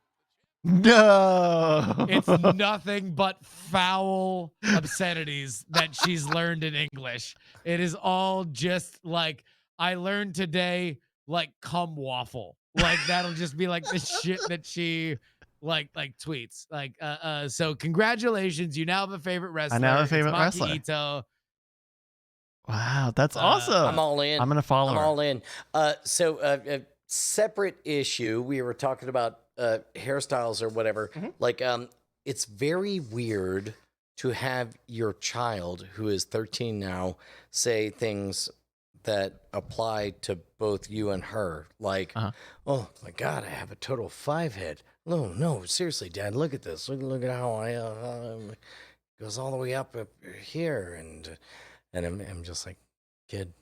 [SPEAKER 1] No.
[SPEAKER 2] It's nothing but foul obscenities that she's learned in English. It is all just like, I learned today, like, cum waffle. Like, that'll just be like the shit that she like tweets. Like, so congratulations. You now have a favorite wrestler.
[SPEAKER 1] I now have a
[SPEAKER 2] It's
[SPEAKER 1] favorite
[SPEAKER 2] Maki
[SPEAKER 1] wrestler.
[SPEAKER 2] Ito.
[SPEAKER 1] Wow, that's awesome.
[SPEAKER 3] I'm all in.
[SPEAKER 1] I'm gonna follow
[SPEAKER 3] I'm
[SPEAKER 1] her.
[SPEAKER 3] all in. So a separate issue. We were talking about hairstyles or whatever. Like, it's very weird to have your child, who is 13 now, say things that apply to both you and her. Like, oh my God, I have a total 5 head. No, seriously, Dad, look at this. Look at how I goes all the way up here, and I'm just like, kid,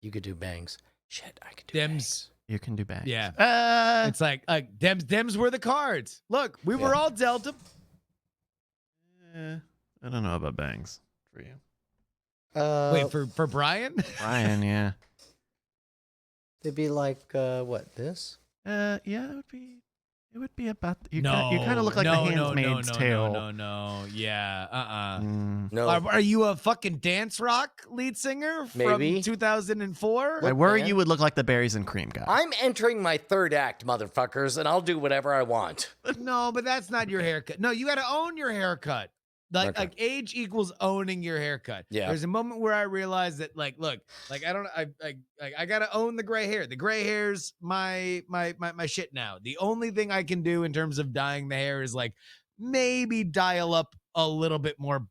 [SPEAKER 3] you could do bangs. Shit, I could do bangs.
[SPEAKER 1] You can do bangs.
[SPEAKER 2] Yeah. It's like Dems were the cards. Look, we were all dealt them.
[SPEAKER 1] I don't know about bangs for you,
[SPEAKER 2] Wait, for Brian?
[SPEAKER 1] Brian. Yeah.
[SPEAKER 3] They'd be like, what, this?
[SPEAKER 1] Yeah, it would be about. You kind of look like the Handmaid's Tale.
[SPEAKER 2] No. Yeah.
[SPEAKER 3] No.
[SPEAKER 2] Are you a fucking dance rock lead singer from
[SPEAKER 3] Maybe.
[SPEAKER 2] 2004?
[SPEAKER 1] I worry
[SPEAKER 3] man.
[SPEAKER 1] you would look like the berries and cream guy.
[SPEAKER 3] I'm entering my 3rd act, motherfuckers, and I'll do whatever I want.
[SPEAKER 2] No, but that's not your haircut. No, you got to own your haircut. Like age equals owning your haircut.
[SPEAKER 3] Yeah.
[SPEAKER 2] There's a moment where I realized that, like, look, like I gotta own the gray hair. The gray hair's my shit now. The only thing I can do in terms of dyeing the hair is like maybe dial up a little bit more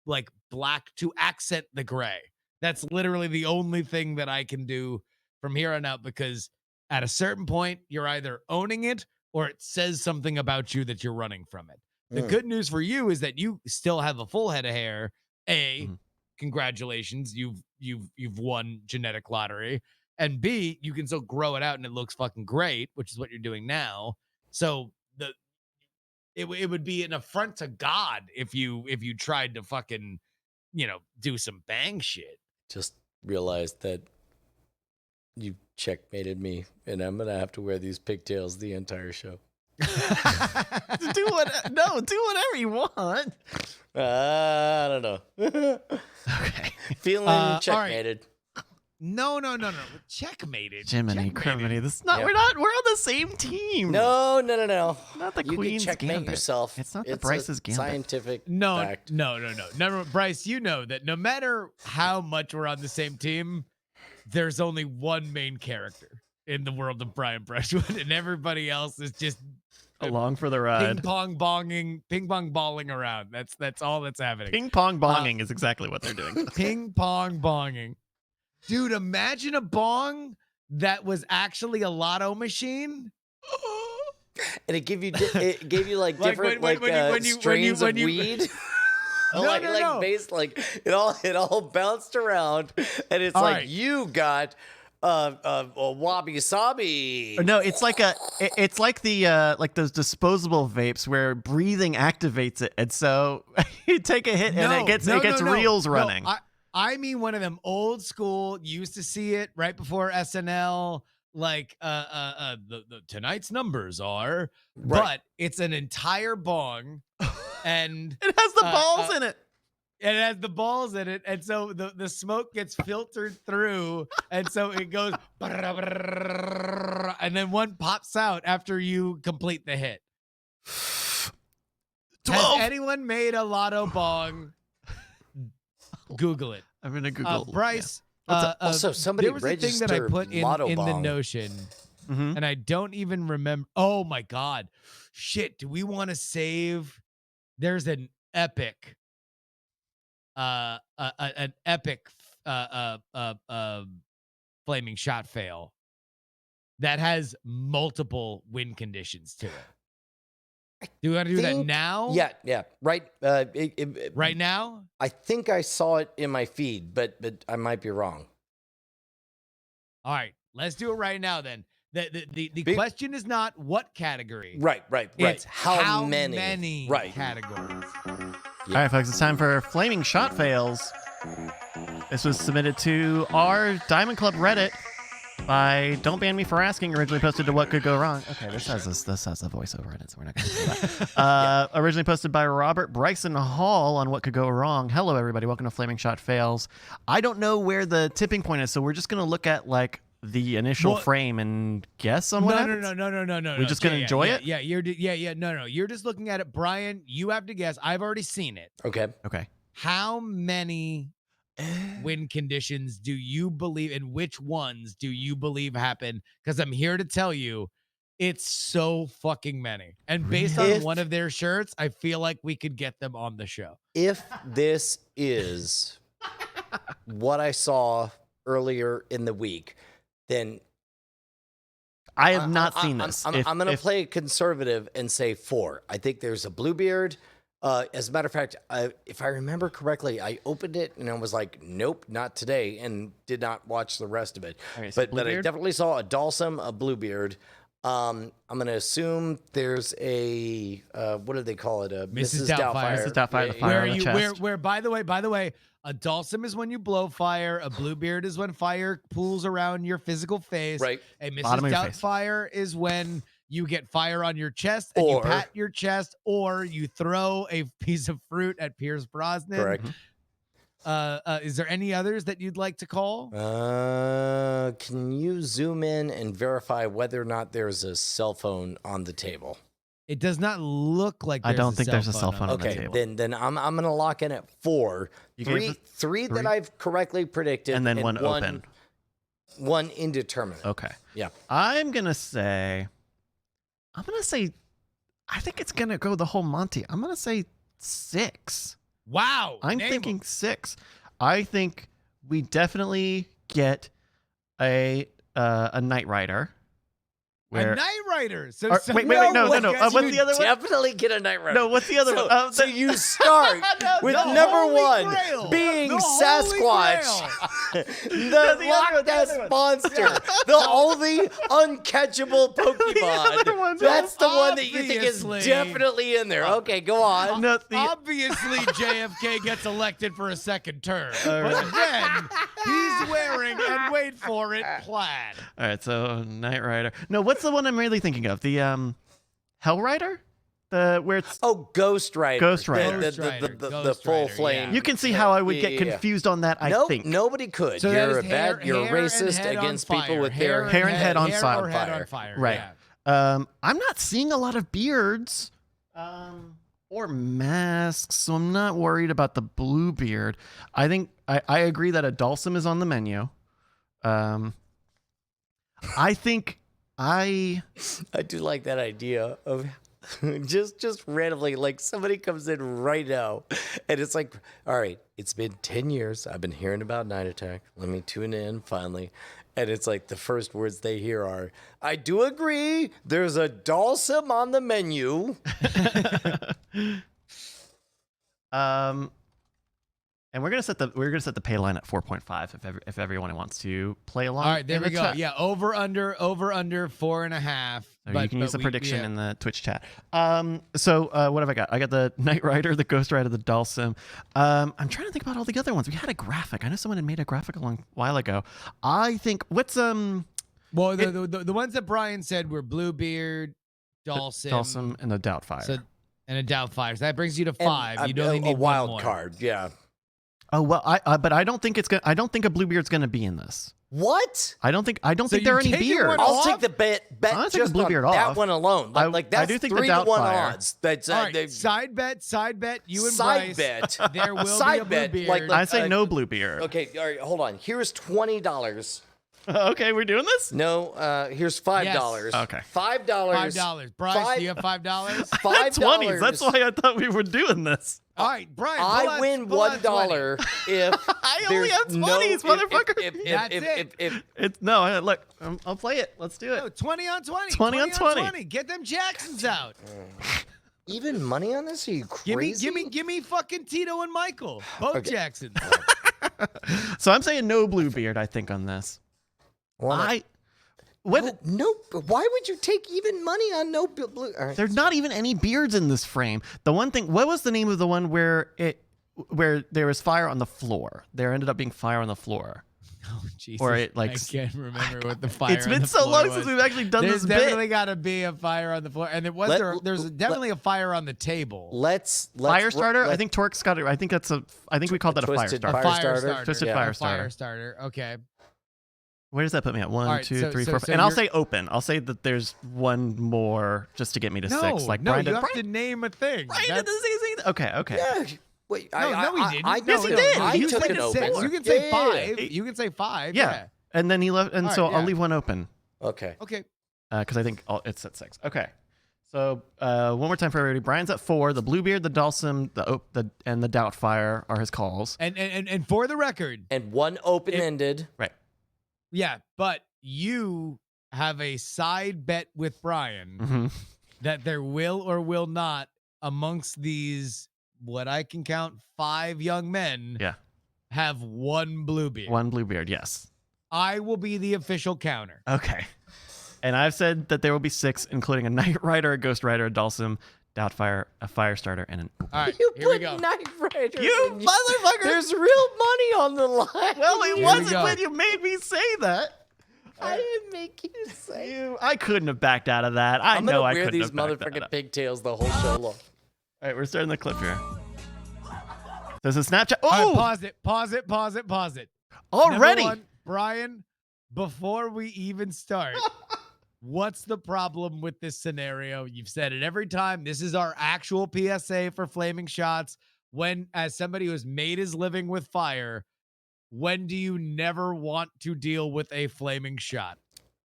[SPEAKER 2] like black to accent the gray. That's literally the only thing that I can do from here on out, because at a certain point you're either owning it or it says something about you that you're running from it. The good news for you is that you still have a full head of hair. Congratulations, you've won genetic lottery. And B, you can still grow it out and it looks fucking great, which is what you're doing now. So it would be an affront to God if you tried to fucking, do some bang shit.
[SPEAKER 3] Just realized that you checkmated me, and I'm going to have to wear these pigtails the entire show.
[SPEAKER 1] do whatever you want.
[SPEAKER 3] I don't know.
[SPEAKER 1] Okay.
[SPEAKER 3] Feeling checkmated.
[SPEAKER 2] No. Checkmated.
[SPEAKER 1] Jiminy
[SPEAKER 2] Checkmated.
[SPEAKER 1] criminy. This is not. We're on the same team.
[SPEAKER 3] No.
[SPEAKER 1] Not the
[SPEAKER 3] You
[SPEAKER 1] Queen's
[SPEAKER 3] can checkmate
[SPEAKER 1] Gambit.
[SPEAKER 3] yourself.
[SPEAKER 1] It's not the
[SPEAKER 3] a
[SPEAKER 1] Bryce's Gambit.
[SPEAKER 3] scientific
[SPEAKER 2] No.
[SPEAKER 3] fact.
[SPEAKER 2] No, Bryce, you know that no matter how much we're on the same team, there's only one main character in the world of Brian Preshow, and everybody else is just
[SPEAKER 1] Along for the ride.
[SPEAKER 2] ping pong balling around. That's all that's happening.
[SPEAKER 1] Ping pong bonging is exactly what they're doing.
[SPEAKER 2] Ping pong bonging. Dude, imagine a bong that was actually a lotto machine.
[SPEAKER 3] And it gave you like different strains of weed.
[SPEAKER 2] No.
[SPEAKER 3] Based, like it all bounced around, and it's
[SPEAKER 2] All
[SPEAKER 3] like
[SPEAKER 2] right.
[SPEAKER 3] you got a wabi sabi.
[SPEAKER 1] No, it's like the like those disposable vapes where breathing activates it, and so you take a hit and it gets reels running.
[SPEAKER 2] No, I mean one of them old school. You used to see it right before SNL. Like the tonight's numbers are, but it's an entire bong, and
[SPEAKER 1] It has the balls in it.
[SPEAKER 2] it has the balls in it, and so the smoke gets filtered through, and so it goes, and then one pops out after you complete the hit.
[SPEAKER 1] 12.
[SPEAKER 2] Has anyone made a lotto bong? Google it.
[SPEAKER 1] I'm gonna Google.
[SPEAKER 2] Bryce.
[SPEAKER 3] Also, somebody
[SPEAKER 2] there was a thing that I put in
[SPEAKER 3] Lotto
[SPEAKER 2] the
[SPEAKER 3] Bong.
[SPEAKER 2] Notion,
[SPEAKER 1] Mhm.
[SPEAKER 2] and I don't even remember. Oh my god, shit! Do we want to save? There's an epic, an epic flaming shot fail that has multiple win conditions to it. Do you want to do that now?
[SPEAKER 3] Yeah. Right.
[SPEAKER 2] Right now?
[SPEAKER 3] I think I saw it in my feed, but I might be wrong.
[SPEAKER 2] All right, let's do it right now then. The question is not what category.
[SPEAKER 3] Right.
[SPEAKER 2] It's
[SPEAKER 3] how many
[SPEAKER 2] categories.
[SPEAKER 1] All right, folks, it's time for Flaming Shot Fails. This was submitted to our Diamond Club Reddit by Don't Ban Me for Asking, originally posted to What Could Go Wrong. Okay, this has a voiceover in it, so we're not going to do that. Originally posted by Robert Bryson Hall on What Could Go Wrong. Hello, everybody. Welcome to Flaming Shot Fails. I don't know where the tipping point is, so we're just going to look at, like, the initial frame and guess on what happens?
[SPEAKER 2] No.
[SPEAKER 1] We're just going to enjoy it?
[SPEAKER 2] No. You're just looking at it. Brian, you have to guess. I've already seen it.
[SPEAKER 3] Okay.
[SPEAKER 2] How many win conditions do you believe, and which ones do you believe happen? Because I'm here to tell you, it's so fucking many. And based on one of their shirts, I feel like we could get them on the show.
[SPEAKER 3] If this is what I saw earlier in the week, then
[SPEAKER 1] I have not seen this.
[SPEAKER 3] I'm going to play conservative and say 4. I think there's a Bluebeard. As a matter of fact, if I remember correctly, I opened it and I was like, nope, not today, and did not watch the rest of it.
[SPEAKER 1] Right, so
[SPEAKER 3] but I definitely saw a Dalsum, a Bluebeard. I'm going to assume there's a, what do they call it? A
[SPEAKER 2] Mrs. Doubtfire.
[SPEAKER 1] Mrs. Doubtfire, the fire on the chest.
[SPEAKER 2] Where, by the way, a Dalsum is when you blow fire. A Bluebeard is when fire pools around your physical face.
[SPEAKER 3] Right.
[SPEAKER 2] A Mrs. Doubtfire is when you get fire on your chest and you pat your chest, or you throw a piece of fruit at Pierce Brosnan.
[SPEAKER 3] Correct.
[SPEAKER 2] Is there any others that you'd like to call?
[SPEAKER 3] Can you zoom in and verify whether or not there's a cell phone on the table?
[SPEAKER 2] It does not look like
[SPEAKER 1] I don't think there's a cell phone on the
[SPEAKER 3] Okay,
[SPEAKER 1] table.
[SPEAKER 3] then I'm going to lock in at 4. Three that I've correctly predicted,
[SPEAKER 1] and then one open.
[SPEAKER 3] One indeterminate.
[SPEAKER 1] Okay.
[SPEAKER 3] Yeah.
[SPEAKER 1] I'm going to say, I think it's going to go the whole Monty. I'm going to say 6.
[SPEAKER 2] Wow.
[SPEAKER 1] I'm thinking 6. I think we definitely get a Knight Rider.
[SPEAKER 2] A Knight Rider. So
[SPEAKER 1] wait, no. What's the other one?
[SPEAKER 3] Definitely get a Knight Rider.
[SPEAKER 1] No, what's the other one?
[SPEAKER 3] So you start with number 1 being Sasquatch, the Loch Ness Monster, the only uncatchable Pokemon. That's the one that you think is definitely in there. Okay, go on.
[SPEAKER 2] Obviously, JFK gets elected for a second term. But then he's wearing, and wait for it, plaid.
[SPEAKER 1] All right, so Knight Rider. No, what's the one I'm really thinking of? The Hell Rider? Where it's
[SPEAKER 3] Ghost Rider.
[SPEAKER 1] Ghost Rider.
[SPEAKER 3] The full flame.
[SPEAKER 1] Yeah. You can see how I would get confused on that, I think.
[SPEAKER 3] Nobody could.
[SPEAKER 2] So
[SPEAKER 3] you're
[SPEAKER 2] you're
[SPEAKER 3] racist against people with their
[SPEAKER 1] hair and head on
[SPEAKER 2] fire.
[SPEAKER 1] Right.
[SPEAKER 2] Yeah.
[SPEAKER 1] I'm not seeing a lot of beards or masks, so I'm not worried about the Bluebeard. I think I agree that a Dalsum is on the menu. I think I
[SPEAKER 3] do like that idea of just randomly, like somebody comes in right now and it's like, all right, it's been 10 years. I've been hearing about Night Attack. Let me tune in finally. And it's like the first words they hear are, I do agree. There's a Dalsum on the menu.
[SPEAKER 1] And we're gonna set the pay line at 4.5 if everyone wants to play along.
[SPEAKER 2] All right, there we go.
[SPEAKER 1] Chat.
[SPEAKER 2] Yeah, over under 4.5.
[SPEAKER 1] So you can use the prediction in the Twitch chat. So what have I got? I got the Knight Rider, the Ghost Rider, the Dalsum. I'm trying to think about all the other ones. We had a graphic. I know someone had made a graphic a long while ago. I think
[SPEAKER 2] Well, the ones that Brian said were Bluebeard,
[SPEAKER 1] Dalsum, and the Doubtfire.
[SPEAKER 2] And a Doubtfire. So that brings you to 5. You only need
[SPEAKER 3] a wild
[SPEAKER 2] one more.
[SPEAKER 3] card. Yeah.
[SPEAKER 1] Oh well, but I don't think I don't think a Bluebeard's gonna be in this.
[SPEAKER 3] What?
[SPEAKER 1] I don't think there are any beards.
[SPEAKER 3] I'll take the bet
[SPEAKER 1] I'll take
[SPEAKER 3] just
[SPEAKER 1] Bluebeard
[SPEAKER 3] on
[SPEAKER 1] off.
[SPEAKER 3] that one alone. Like that's
[SPEAKER 1] I do think
[SPEAKER 3] 3
[SPEAKER 1] the
[SPEAKER 3] to 1
[SPEAKER 1] Doubtfire.
[SPEAKER 3] odds. That's
[SPEAKER 2] All right, side bet. You and
[SPEAKER 3] side
[SPEAKER 2] Bryce.
[SPEAKER 3] bet.
[SPEAKER 2] There will
[SPEAKER 3] side
[SPEAKER 2] be a
[SPEAKER 3] bet.
[SPEAKER 2] Bluebeard.
[SPEAKER 1] I say no Bluebeard.
[SPEAKER 3] Okay, all right, hold on. Here's $20
[SPEAKER 1] Okay, we're doing this?
[SPEAKER 3] No, here's $5.
[SPEAKER 2] Yes.
[SPEAKER 1] Okay.
[SPEAKER 3] $5.
[SPEAKER 2] $5. Bryce, do you have $5?
[SPEAKER 3] $5.
[SPEAKER 1] That's why I thought we were doing this.
[SPEAKER 2] All right, Brian.
[SPEAKER 3] I win $1 if
[SPEAKER 1] I only have
[SPEAKER 3] there's
[SPEAKER 1] 20s, motherfucker.
[SPEAKER 2] That's it.
[SPEAKER 1] It's no, look, I'll play it. Let's do
[SPEAKER 2] No,
[SPEAKER 1] it.
[SPEAKER 2] 20 on 20.
[SPEAKER 1] 20 on 20.
[SPEAKER 2] Get them Jacksons out.
[SPEAKER 3] even money on this? Are you crazy?
[SPEAKER 2] Give me fucking Tito and Michael. Both Jacksons.
[SPEAKER 1] So I'm saying no Bluebeard, I think, on this.
[SPEAKER 3] Why? No. Why would you take even money on no blue? All right.
[SPEAKER 1] There's not even any beards in this frame. The one thing, what was the name of the one where there was fire on the floor? There ended up being fire on the floor.
[SPEAKER 2] Oh, Jesus.
[SPEAKER 1] Or it, like,
[SPEAKER 2] I can't remember what the fire
[SPEAKER 1] It's
[SPEAKER 2] on
[SPEAKER 1] been
[SPEAKER 2] the
[SPEAKER 1] so
[SPEAKER 2] floor
[SPEAKER 1] long
[SPEAKER 2] was.
[SPEAKER 1] since we've actually done
[SPEAKER 2] There's
[SPEAKER 1] this
[SPEAKER 2] definitely
[SPEAKER 1] bit.
[SPEAKER 2] got to be a fire on the floor. And there's definitely a fire on the table.
[SPEAKER 3] Let's
[SPEAKER 1] Fire starter? I think Torque's got it. I think we called that a fire
[SPEAKER 3] Twisted
[SPEAKER 1] starter.
[SPEAKER 3] fire starter?
[SPEAKER 1] Twisted
[SPEAKER 3] Yeah.
[SPEAKER 1] fire starter.
[SPEAKER 2] Fire starter. Okay.
[SPEAKER 1] Where does that put me at? One,
[SPEAKER 2] All right,
[SPEAKER 1] 2,
[SPEAKER 2] so-
[SPEAKER 1] 3,
[SPEAKER 2] so-
[SPEAKER 1] 4,
[SPEAKER 2] so
[SPEAKER 1] 5. And I'll
[SPEAKER 2] you're-
[SPEAKER 1] say open. I'll say that there's one more just to get me to 6. Like
[SPEAKER 2] no,
[SPEAKER 1] Brian
[SPEAKER 2] you
[SPEAKER 1] did.
[SPEAKER 2] have to name a thing.
[SPEAKER 1] Brian did
[SPEAKER 2] That's-
[SPEAKER 1] the same thing. Okay.
[SPEAKER 3] Yeah. Wait,
[SPEAKER 2] No, he didn't.
[SPEAKER 3] I
[SPEAKER 1] Yes, he did.
[SPEAKER 3] I
[SPEAKER 2] You
[SPEAKER 3] took
[SPEAKER 2] said
[SPEAKER 3] it open.
[SPEAKER 2] 6. You can say
[SPEAKER 3] Yeah.
[SPEAKER 2] 5. You can say 5.
[SPEAKER 1] Yeah. And then he left, and
[SPEAKER 2] All
[SPEAKER 1] so
[SPEAKER 2] right,
[SPEAKER 1] I'll
[SPEAKER 2] yeah.
[SPEAKER 1] leave one open
[SPEAKER 3] Okay.
[SPEAKER 2] Okay.
[SPEAKER 1] because I think it's at 6. Okay. So one more time for everybody. Brian's at 4. The Bluebeard, the Dulcim, and the Doubtfire are his calls.
[SPEAKER 2] And for the record,
[SPEAKER 3] And one open-ended.
[SPEAKER 1] Right.
[SPEAKER 2] yeah, but you have a side bet with Brian
[SPEAKER 1] Mm-hmm.
[SPEAKER 2] that there will or will not amongst these what I can count 5 young men
[SPEAKER 1] Yeah.
[SPEAKER 2] have one Bluebeard.
[SPEAKER 1] One Bluebeard. Yes.
[SPEAKER 2] I will be the official counter.
[SPEAKER 1] Okay. And I've said that there will be 6, including a Knight Rider, a Ghost Rider, a Dulcim, Doubtfire, a Fire Starter, and an.
[SPEAKER 2] All right,
[SPEAKER 3] You
[SPEAKER 2] here we
[SPEAKER 3] put
[SPEAKER 2] go.
[SPEAKER 3] Knight Rider.
[SPEAKER 1] You
[SPEAKER 3] in.
[SPEAKER 1] motherfucker!
[SPEAKER 3] There's real money on the line.
[SPEAKER 1] Well, it
[SPEAKER 2] Here we
[SPEAKER 1] wasn't
[SPEAKER 2] go.
[SPEAKER 1] when you made me say that.
[SPEAKER 3] I didn't make you say.
[SPEAKER 1] I couldn't have backed out of that. I
[SPEAKER 3] I'm
[SPEAKER 1] know
[SPEAKER 3] gonna
[SPEAKER 1] I
[SPEAKER 3] wear
[SPEAKER 1] couldn't
[SPEAKER 3] these
[SPEAKER 1] have backed out
[SPEAKER 3] motherfucking
[SPEAKER 1] of.
[SPEAKER 3] pigtails the whole show long.
[SPEAKER 1] All right, we're starting the clip here. There's a Snapchat.
[SPEAKER 2] All right,
[SPEAKER 1] Oh,
[SPEAKER 2] pause it.
[SPEAKER 1] already.
[SPEAKER 2] Number 1, Brian, before we even start, what's the problem with this scenario? You've said it every time. This is our actual PSA for flaming shots. When, as somebody who has made his living with fire, when do you never want to deal with a flaming shot?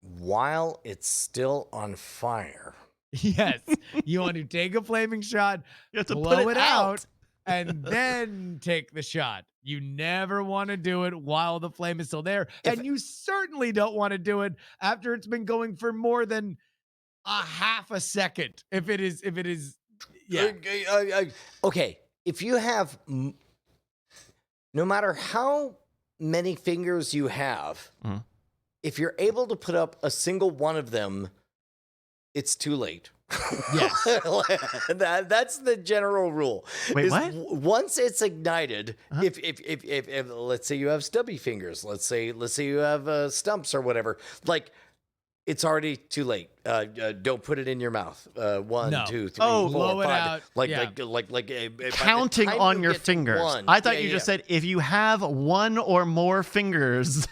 [SPEAKER 3] While it's still on fire.
[SPEAKER 2] Yes, you want to take a flaming shot,
[SPEAKER 1] You have to
[SPEAKER 2] blow
[SPEAKER 1] put
[SPEAKER 2] it out, and then take the shot. You never want to do it while the flame is still there. And you certainly don't want to do it after it's been going for more than a half a second. If it is, yeah.
[SPEAKER 3] Okay, if you have, no matter how many fingers you have,
[SPEAKER 1] Mhm.
[SPEAKER 3] if you're able to put up a single one of them, it's too late.
[SPEAKER 2] Yes.
[SPEAKER 3] That's the general rule.
[SPEAKER 1] Wait,
[SPEAKER 3] is
[SPEAKER 1] what?
[SPEAKER 3] Once it's ignited,
[SPEAKER 1] Uh-huh.
[SPEAKER 3] if let's say you have stubby fingers, let's say you have stumps or whatever, like it's already too late. Don't put it in your mouth. 1,
[SPEAKER 2] No.
[SPEAKER 3] 2, 3,
[SPEAKER 1] Oh,
[SPEAKER 3] 4,
[SPEAKER 2] blow it
[SPEAKER 3] 5.
[SPEAKER 2] out.
[SPEAKER 3] Like
[SPEAKER 2] Yeah.
[SPEAKER 3] by the
[SPEAKER 1] Counting
[SPEAKER 3] time
[SPEAKER 1] on
[SPEAKER 3] you
[SPEAKER 1] your
[SPEAKER 3] get to
[SPEAKER 1] fingers.
[SPEAKER 3] one-
[SPEAKER 1] I thought
[SPEAKER 3] Yeah,
[SPEAKER 1] you
[SPEAKER 3] yeah,
[SPEAKER 1] just
[SPEAKER 3] yeah.
[SPEAKER 1] said if you have one or more fingers.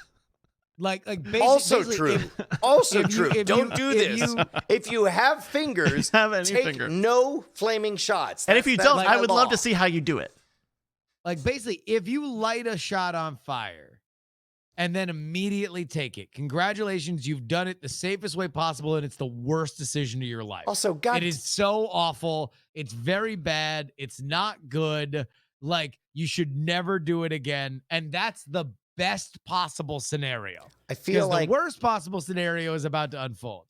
[SPEAKER 2] Like basically,
[SPEAKER 3] Also
[SPEAKER 2] basically,
[SPEAKER 3] true. Also
[SPEAKER 2] if you-
[SPEAKER 3] true.
[SPEAKER 2] if
[SPEAKER 3] Don't
[SPEAKER 2] you-
[SPEAKER 3] do
[SPEAKER 2] if
[SPEAKER 3] this.
[SPEAKER 2] you-
[SPEAKER 3] If you have fingers,
[SPEAKER 1] have any
[SPEAKER 3] take
[SPEAKER 1] fingers.
[SPEAKER 3] no flaming shots.
[SPEAKER 1] And if you
[SPEAKER 3] That's
[SPEAKER 1] don't,
[SPEAKER 3] by
[SPEAKER 1] I would love
[SPEAKER 3] law.
[SPEAKER 1] to see how you do it.
[SPEAKER 2] Like basically, if you light a shot on fire and then immediately take it, congratulations, you've done it the safest way possible, and it's the worst decision of your life.
[SPEAKER 3] Also, God,
[SPEAKER 2] It is so awful. It's very bad. It's not good. Like, you should never do it again. And that's the best possible scenario.
[SPEAKER 3] I
[SPEAKER 2] Because
[SPEAKER 3] feel like
[SPEAKER 2] the worst possible scenario is about to unfold.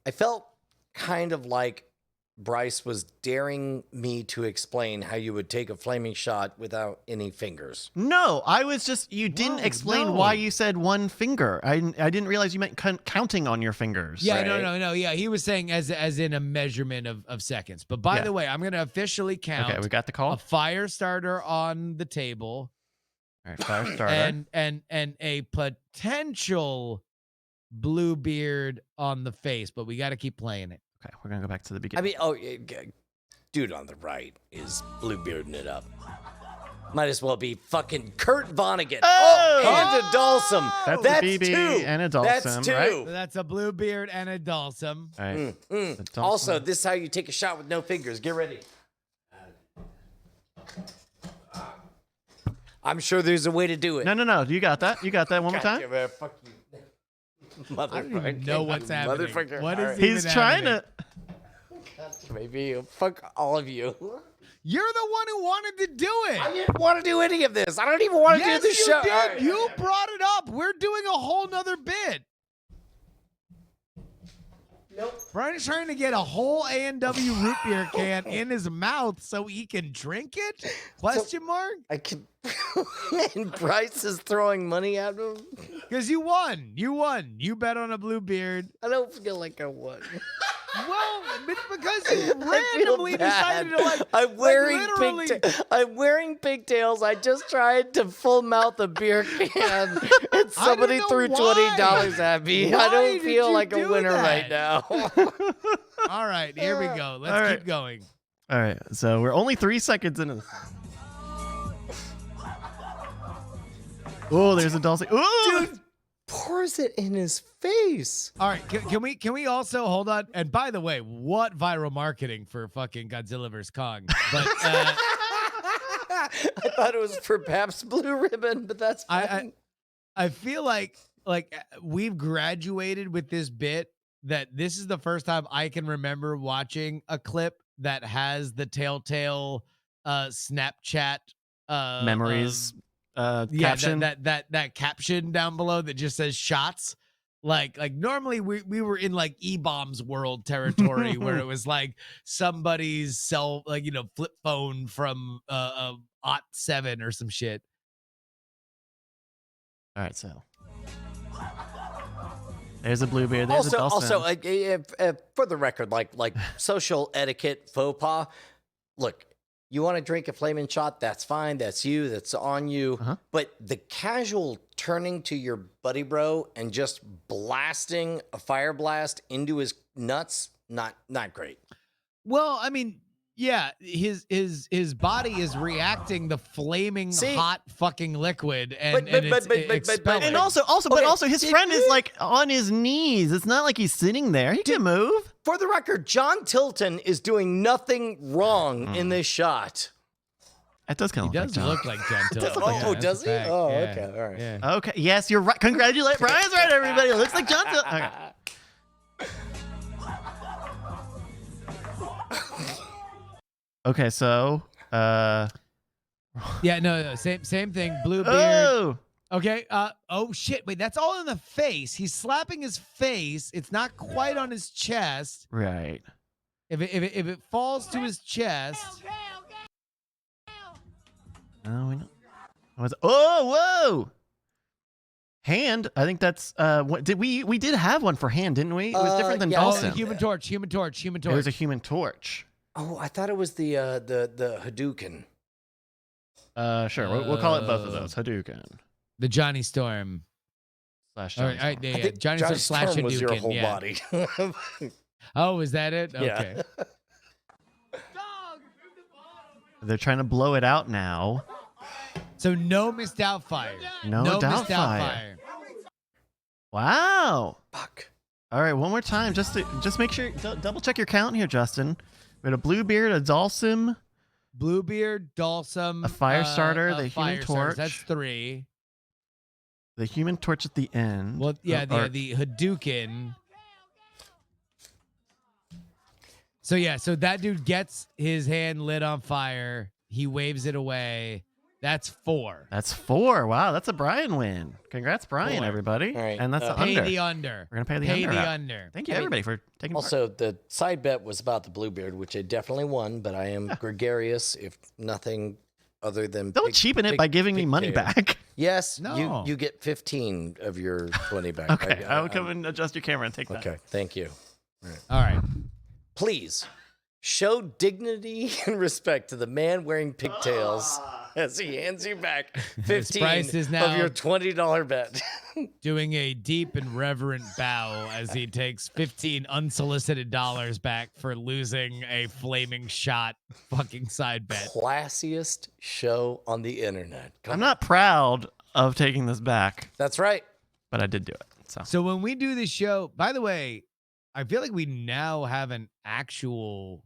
[SPEAKER 3] I felt kind of like Bryce was daring me to explain how you would take a flaming shot without any fingers.
[SPEAKER 1] No, I was just, you didn't
[SPEAKER 2] No,
[SPEAKER 1] explain
[SPEAKER 2] no.
[SPEAKER 1] why you said one finger. I didn't realize you meant counting on your fingers.
[SPEAKER 2] Yeah,
[SPEAKER 3] Right.
[SPEAKER 2] no. Yeah, he was saying as in a measurement of seconds. But by
[SPEAKER 1] Yeah.
[SPEAKER 2] the way, I'm going to officially count
[SPEAKER 1] Okay, we got the call.
[SPEAKER 2] a fire starter on the table
[SPEAKER 1] All right, fire starter.
[SPEAKER 2] and a potential Bluebeard on the face, but we got to keep playing it.
[SPEAKER 1] Okay, we're gonna go back to the
[SPEAKER 3] I
[SPEAKER 1] beginning.
[SPEAKER 3] mean, dude on the right is Bluebearding it up. Might as well be fucking Kurt Vonnegut.
[SPEAKER 1] Oh!
[SPEAKER 3] And a Dulcim.
[SPEAKER 1] That's
[SPEAKER 3] That's
[SPEAKER 1] a BB
[SPEAKER 3] two.
[SPEAKER 1] and a Dulcim,
[SPEAKER 3] That's two.
[SPEAKER 1] right?
[SPEAKER 2] So that's a Bluebeard and a Dulcim.
[SPEAKER 1] All right. The Dulcim.
[SPEAKER 3] Also, this is how you take a shot with no fingers. Get ready. I'm sure there's a way to do it.
[SPEAKER 1] no. You got that. You got that one more
[SPEAKER 3] God
[SPEAKER 1] time.
[SPEAKER 3] damn it, fuck you.
[SPEAKER 2] I don't even know what's happening.
[SPEAKER 3] Motherfucker.
[SPEAKER 2] What is
[SPEAKER 1] He's
[SPEAKER 2] even
[SPEAKER 1] trying
[SPEAKER 2] happening?
[SPEAKER 1] to.
[SPEAKER 3] Maybe fuck all of you.
[SPEAKER 2] You're the one who wanted to do it.
[SPEAKER 3] I didn't want to do any of this. I don't even want to
[SPEAKER 2] Yes,
[SPEAKER 3] do this
[SPEAKER 2] you
[SPEAKER 3] show.
[SPEAKER 2] did.
[SPEAKER 3] All right.
[SPEAKER 2] You brought it up. We're doing a whole nother bit.
[SPEAKER 3] Nope.
[SPEAKER 2] Brian's trying to get a whole A&W root beer can in his mouth so he can drink it? Question mark?
[SPEAKER 3] I can. And Bryce is throwing money at him.
[SPEAKER 2] Because you won. You won. You bet on a Bluebeard.
[SPEAKER 3] I don't feel like I won.
[SPEAKER 2] Well, because you
[SPEAKER 3] I feel
[SPEAKER 2] randomly
[SPEAKER 3] bad.
[SPEAKER 2] decided to like.
[SPEAKER 3] I'm wearing
[SPEAKER 2] literally.
[SPEAKER 3] I'm wearing pigtails. I just tried to full mouth a beer can, and somebody
[SPEAKER 2] know
[SPEAKER 3] threw
[SPEAKER 2] why.
[SPEAKER 3] $20 at me. I
[SPEAKER 2] Why
[SPEAKER 3] don't
[SPEAKER 2] did
[SPEAKER 3] feel
[SPEAKER 2] you
[SPEAKER 3] like a
[SPEAKER 2] do
[SPEAKER 3] winner
[SPEAKER 2] that?
[SPEAKER 3] right now.
[SPEAKER 2] All right, here we go. Let's
[SPEAKER 1] All right.
[SPEAKER 2] keep going.
[SPEAKER 1] All right, so we're only 3 seconds into this. Oh, there's a Dulce. Ooh!
[SPEAKER 3] Dude pours it in his face.
[SPEAKER 2] All right, can we also hold on? And by the way, what viral marketing for fucking Godzilla vs Kong? But
[SPEAKER 3] I thought it was for Pabst Blue Ribbon, but that's fine.
[SPEAKER 2] I feel like we've graduated with this bit that this is the first time I can remember watching a clip that has the telltale Snapchat
[SPEAKER 1] Memories caption.
[SPEAKER 2] that caption down below that just says shots. Like normally we were in like E-bombs world territory where it was like somebody's flip phone from '07 or some shit.
[SPEAKER 1] All right, so there's a Bluebeard. There's a Dulce.
[SPEAKER 3] Also, for the record, like social etiquette faux pas. Look, you want to drink a flaming shot? That's fine. That's you. That's on you.
[SPEAKER 1] Uh-huh.
[SPEAKER 3] But the casual turning to your buddy bro and just blasting a fire blast into his nuts, not great.
[SPEAKER 2] Well, I mean, yeah, his body is reacting the flaming hot fucking liquid and it's expelling.
[SPEAKER 1] And also, his friend is like on his knees. It's not like he's sitting there. He can move.
[SPEAKER 3] For the record, John Tilton is doing nothing wrong in this shot.
[SPEAKER 1] It does kind of
[SPEAKER 2] He does look like John Tilton.
[SPEAKER 3] Oh, does he?
[SPEAKER 2] That's a fact.
[SPEAKER 3] Oh,
[SPEAKER 2] Yeah.
[SPEAKER 3] okay, all right.
[SPEAKER 2] Yeah.
[SPEAKER 1] Okay. Yes, you're right. Congratulate Brian's right, everybody. It looks like John Tilton. Okay, so
[SPEAKER 2] Yeah, no, same thing. Bluebeard.
[SPEAKER 1] oh,
[SPEAKER 2] Okay. Oh shit. Wait, that's all in the face. He's slapping his face. It's not quite on his chest.
[SPEAKER 1] right.
[SPEAKER 2] If it falls to his chest.
[SPEAKER 1] Oh, we know. Whoa. Hand. I think that's what did we did have one for hand, didn't we? It was different than
[SPEAKER 3] yeah.
[SPEAKER 2] Oh,
[SPEAKER 1] Dulce.
[SPEAKER 2] Human Torch.
[SPEAKER 1] It was a Human Torch.
[SPEAKER 3] Oh, I thought it was the Hadouken.
[SPEAKER 1] Sure. We'll call it both of those. Hadouken
[SPEAKER 2] The Johnny Storm.
[SPEAKER 1] slash
[SPEAKER 2] All
[SPEAKER 1] Johnny
[SPEAKER 2] right,
[SPEAKER 1] Storm.
[SPEAKER 2] yeah,
[SPEAKER 3] I think
[SPEAKER 2] Johnny
[SPEAKER 3] Johnny
[SPEAKER 2] Storm slash
[SPEAKER 3] Storm was your
[SPEAKER 2] Hadouken,
[SPEAKER 3] whole
[SPEAKER 2] yeah.
[SPEAKER 3] body.
[SPEAKER 2] Oh, is that it?
[SPEAKER 3] Yeah.
[SPEAKER 2] Okay.
[SPEAKER 1] They're trying to blow it out now.
[SPEAKER 2] So no missed out fire.
[SPEAKER 1] No
[SPEAKER 2] missed
[SPEAKER 1] doubt
[SPEAKER 2] out
[SPEAKER 1] fire. Wow.
[SPEAKER 3] Fuck.
[SPEAKER 1] All right, one more time, just make sure double check your count here, Justin. We had a Bluebeard, a Dulcim,
[SPEAKER 2] Bluebeard, Dulcim,
[SPEAKER 1] A fire starter,
[SPEAKER 2] a
[SPEAKER 1] the
[SPEAKER 2] fire
[SPEAKER 1] Human
[SPEAKER 2] starter.
[SPEAKER 1] Torch.
[SPEAKER 2] That's 3.
[SPEAKER 1] the Human Torch at the end.
[SPEAKER 2] Well, yeah,
[SPEAKER 1] Or-
[SPEAKER 2] the Hadouken. So yeah, so that dude gets his hand lit on fire. He waves it away. That's 4.
[SPEAKER 1] That's 4. Wow, that's a Brian win. Congrats, Brian,
[SPEAKER 2] 4.
[SPEAKER 1] everybody.
[SPEAKER 3] All right,
[SPEAKER 1] And that's the
[SPEAKER 2] Pay
[SPEAKER 1] under.
[SPEAKER 2] the under.
[SPEAKER 1] We're gonna pay the
[SPEAKER 2] Pay
[SPEAKER 1] under.
[SPEAKER 2] the
[SPEAKER 1] out.
[SPEAKER 2] under.
[SPEAKER 1] Thank you,
[SPEAKER 3] I mean,
[SPEAKER 1] everybody, for taking part.
[SPEAKER 3] Also, the side bet was about the Bluebeard, which I definitely won, but I am gregarious, if nothing other than
[SPEAKER 1] Don't cheapen it by giving me money
[SPEAKER 3] pigtails.
[SPEAKER 1] back.
[SPEAKER 3] Yes,
[SPEAKER 2] No.
[SPEAKER 3] you get 15 of your 20 back.
[SPEAKER 1] Okay, I'll come and adjust your camera and take that.
[SPEAKER 3] Okay, thank you.
[SPEAKER 2] All right.
[SPEAKER 3] Please show dignity and respect to the man wearing pigtails as he hands you back 15
[SPEAKER 2] price is now-
[SPEAKER 3] of your $20 bet.
[SPEAKER 2] Doing a deep and reverent bow as he takes 15 unsolicited dollars back for losing a flaming shot fucking side bet.
[SPEAKER 3] Classiest show on the internet. Come
[SPEAKER 1] I'm
[SPEAKER 3] on.
[SPEAKER 1] not proud of taking this back,
[SPEAKER 3] That's right.
[SPEAKER 1] but I did do it. So
[SPEAKER 2] So when we do this show, by the way, I feel like we now have an actual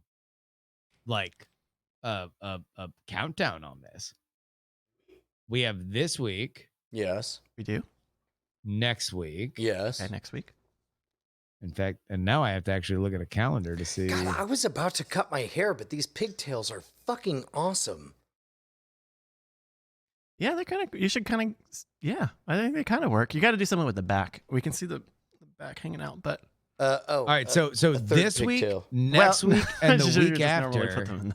[SPEAKER 2] like a countdown on this. We have this week,
[SPEAKER 3] Yes.
[SPEAKER 1] we do.
[SPEAKER 2] next week,
[SPEAKER 3] Yes.
[SPEAKER 1] Okay, next week.
[SPEAKER 2] In fact, and now I have to actually look at a calendar to see.
[SPEAKER 3] God, I was about to cut my hair, but these pigtails are fucking awesome.
[SPEAKER 1] Yeah, they kind of. You should kind of. Yeah, I think they kind of work. You got to do something with the back. We can see the back hanging out, but.
[SPEAKER 2] All right, so
[SPEAKER 3] a third
[SPEAKER 2] this week,
[SPEAKER 3] pigtail.
[SPEAKER 2] next week, and the
[SPEAKER 1] Just- you
[SPEAKER 2] week
[SPEAKER 1] just normally put
[SPEAKER 2] after.
[SPEAKER 1] them in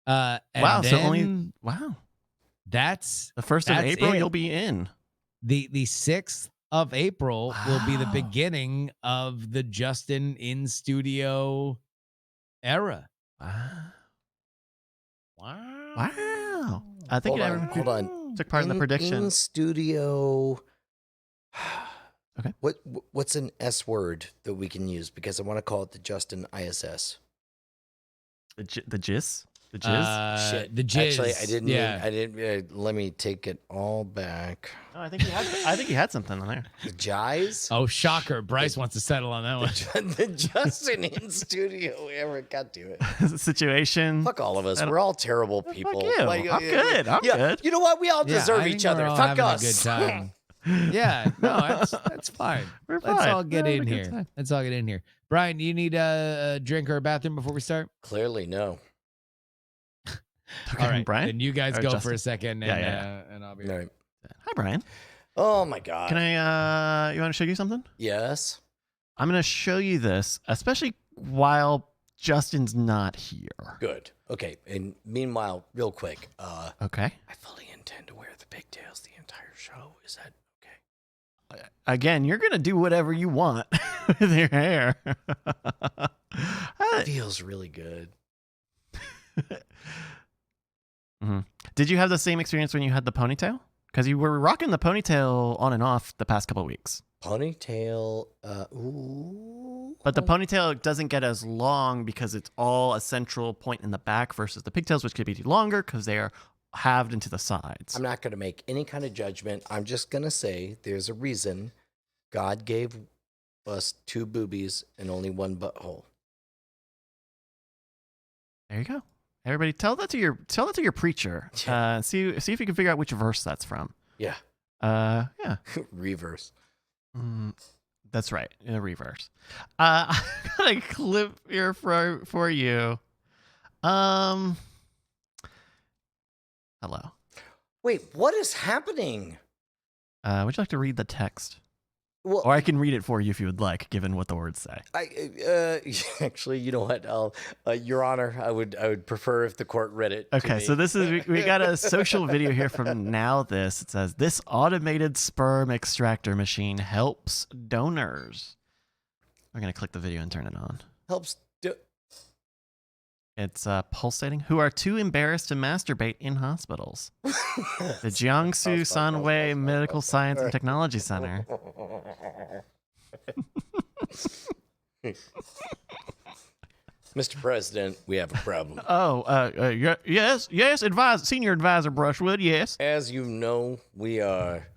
[SPEAKER 2] And
[SPEAKER 1] wow, so
[SPEAKER 2] then
[SPEAKER 1] only
[SPEAKER 2] that's
[SPEAKER 1] the 1st of
[SPEAKER 2] that's
[SPEAKER 1] April
[SPEAKER 2] it.
[SPEAKER 1] you'll be in.
[SPEAKER 2] the 6th of April will be the
[SPEAKER 1] Wow.
[SPEAKER 2] beginning of the Justin in studio era.
[SPEAKER 1] Wow.
[SPEAKER 2] Wow.
[SPEAKER 1] Wow. I think
[SPEAKER 3] Hold on.
[SPEAKER 1] took part in the prediction.
[SPEAKER 3] In studio.
[SPEAKER 1] Okay.
[SPEAKER 3] What's an S word that we can use? Because I want to call it the Justin ISS.
[SPEAKER 1] The jizz? The jizz?
[SPEAKER 3] Shit.
[SPEAKER 2] The jizz.
[SPEAKER 3] Actually, I didn't.
[SPEAKER 2] Yeah.
[SPEAKER 3] I didn't. Let me take it all back.
[SPEAKER 1] Oh, I think he had something on there.
[SPEAKER 3] The Jize.
[SPEAKER 2] Oh, shocker. Bryce wants to settle on that one.
[SPEAKER 3] The Justin in studio ever got to it.
[SPEAKER 1] Situation.
[SPEAKER 3] Fuck all of us.
[SPEAKER 1] I don't-
[SPEAKER 3] We're all terrible people.
[SPEAKER 1] Fuck you. I'm good. I'm
[SPEAKER 3] yeah,
[SPEAKER 1] good.
[SPEAKER 3] You know what? We all
[SPEAKER 2] Yeah,
[SPEAKER 3] deserve
[SPEAKER 2] I
[SPEAKER 3] each
[SPEAKER 2] think
[SPEAKER 3] other.
[SPEAKER 2] we're all
[SPEAKER 3] Fuck
[SPEAKER 2] having
[SPEAKER 3] us.
[SPEAKER 2] a good time. Yeah, no, that's fine.
[SPEAKER 1] We're
[SPEAKER 2] Let's
[SPEAKER 1] fine.
[SPEAKER 2] all get
[SPEAKER 1] We're
[SPEAKER 2] in
[SPEAKER 1] having a good
[SPEAKER 2] here.
[SPEAKER 1] time.
[SPEAKER 2] Let's all get in here. Brian, do you need a drink or a bathroom before we start?
[SPEAKER 3] Clearly, no.
[SPEAKER 1] Okay,
[SPEAKER 2] All right,
[SPEAKER 1] Brian.
[SPEAKER 2] then you guys
[SPEAKER 1] Or
[SPEAKER 2] go
[SPEAKER 1] Justin.
[SPEAKER 2] for a second, and,
[SPEAKER 1] Yeah.
[SPEAKER 2] and I'll be
[SPEAKER 3] All right.
[SPEAKER 1] Hi, Brian.
[SPEAKER 3] Oh my God.
[SPEAKER 1] Can I? You want to show you something?
[SPEAKER 3] Yes.
[SPEAKER 1] I'm going to show you this, especially while Justin's not here.
[SPEAKER 3] Good. Okay. And meanwhile, real quick,
[SPEAKER 1] Okay.
[SPEAKER 3] I fully intend to wear the pigtails the entire show. Is that okay?
[SPEAKER 1] Again, you're going to do whatever you want with your hair.
[SPEAKER 3] Feels really good.
[SPEAKER 1] Did you have the same experience when you had the ponytail? Because you were rocking the ponytail on and off the past couple of weeks.
[SPEAKER 3] Ponytail. Ooh.
[SPEAKER 1] But the ponytail doesn't get as long because it's all a central point in the back versus the pigtails, which could be longer because they are halved into the sides.
[SPEAKER 3] I'm not going to make any kind of judgment. I'm just going to say there's a reason God gave us 2 boobies and only 1 butthole.
[SPEAKER 1] There you go. Everybody, tell that to your preacher. See if you can figure out which verse that's from.
[SPEAKER 3] Yeah.
[SPEAKER 1] Yeah.
[SPEAKER 3] Reverse.
[SPEAKER 1] That's right. In a reverse. I got a clip here for you. Hello.
[SPEAKER 3] Wait, what is happening?
[SPEAKER 1] Would you like to read the text?
[SPEAKER 3] Well,
[SPEAKER 1] Or I can read it for you if you would like, given what the words say.
[SPEAKER 3] Actually, you know what? Your Honor, I would prefer if the court read it. to
[SPEAKER 1] Okay,
[SPEAKER 3] me.
[SPEAKER 1] so this is we got a social video here from Now This. It says this automated sperm extractor machine helps donors. We're gonna click the video and turn it on.
[SPEAKER 3] helps.
[SPEAKER 1] It's pulsating. Who are too embarrassed to masturbate in hospitals. The Jiangsu Sanwei Medical Science and Technology Center.
[SPEAKER 3] Mr. President, we have a problem.
[SPEAKER 1] Yes, Senior Advisor Brushwood, yes.
[SPEAKER 3] As you know, we are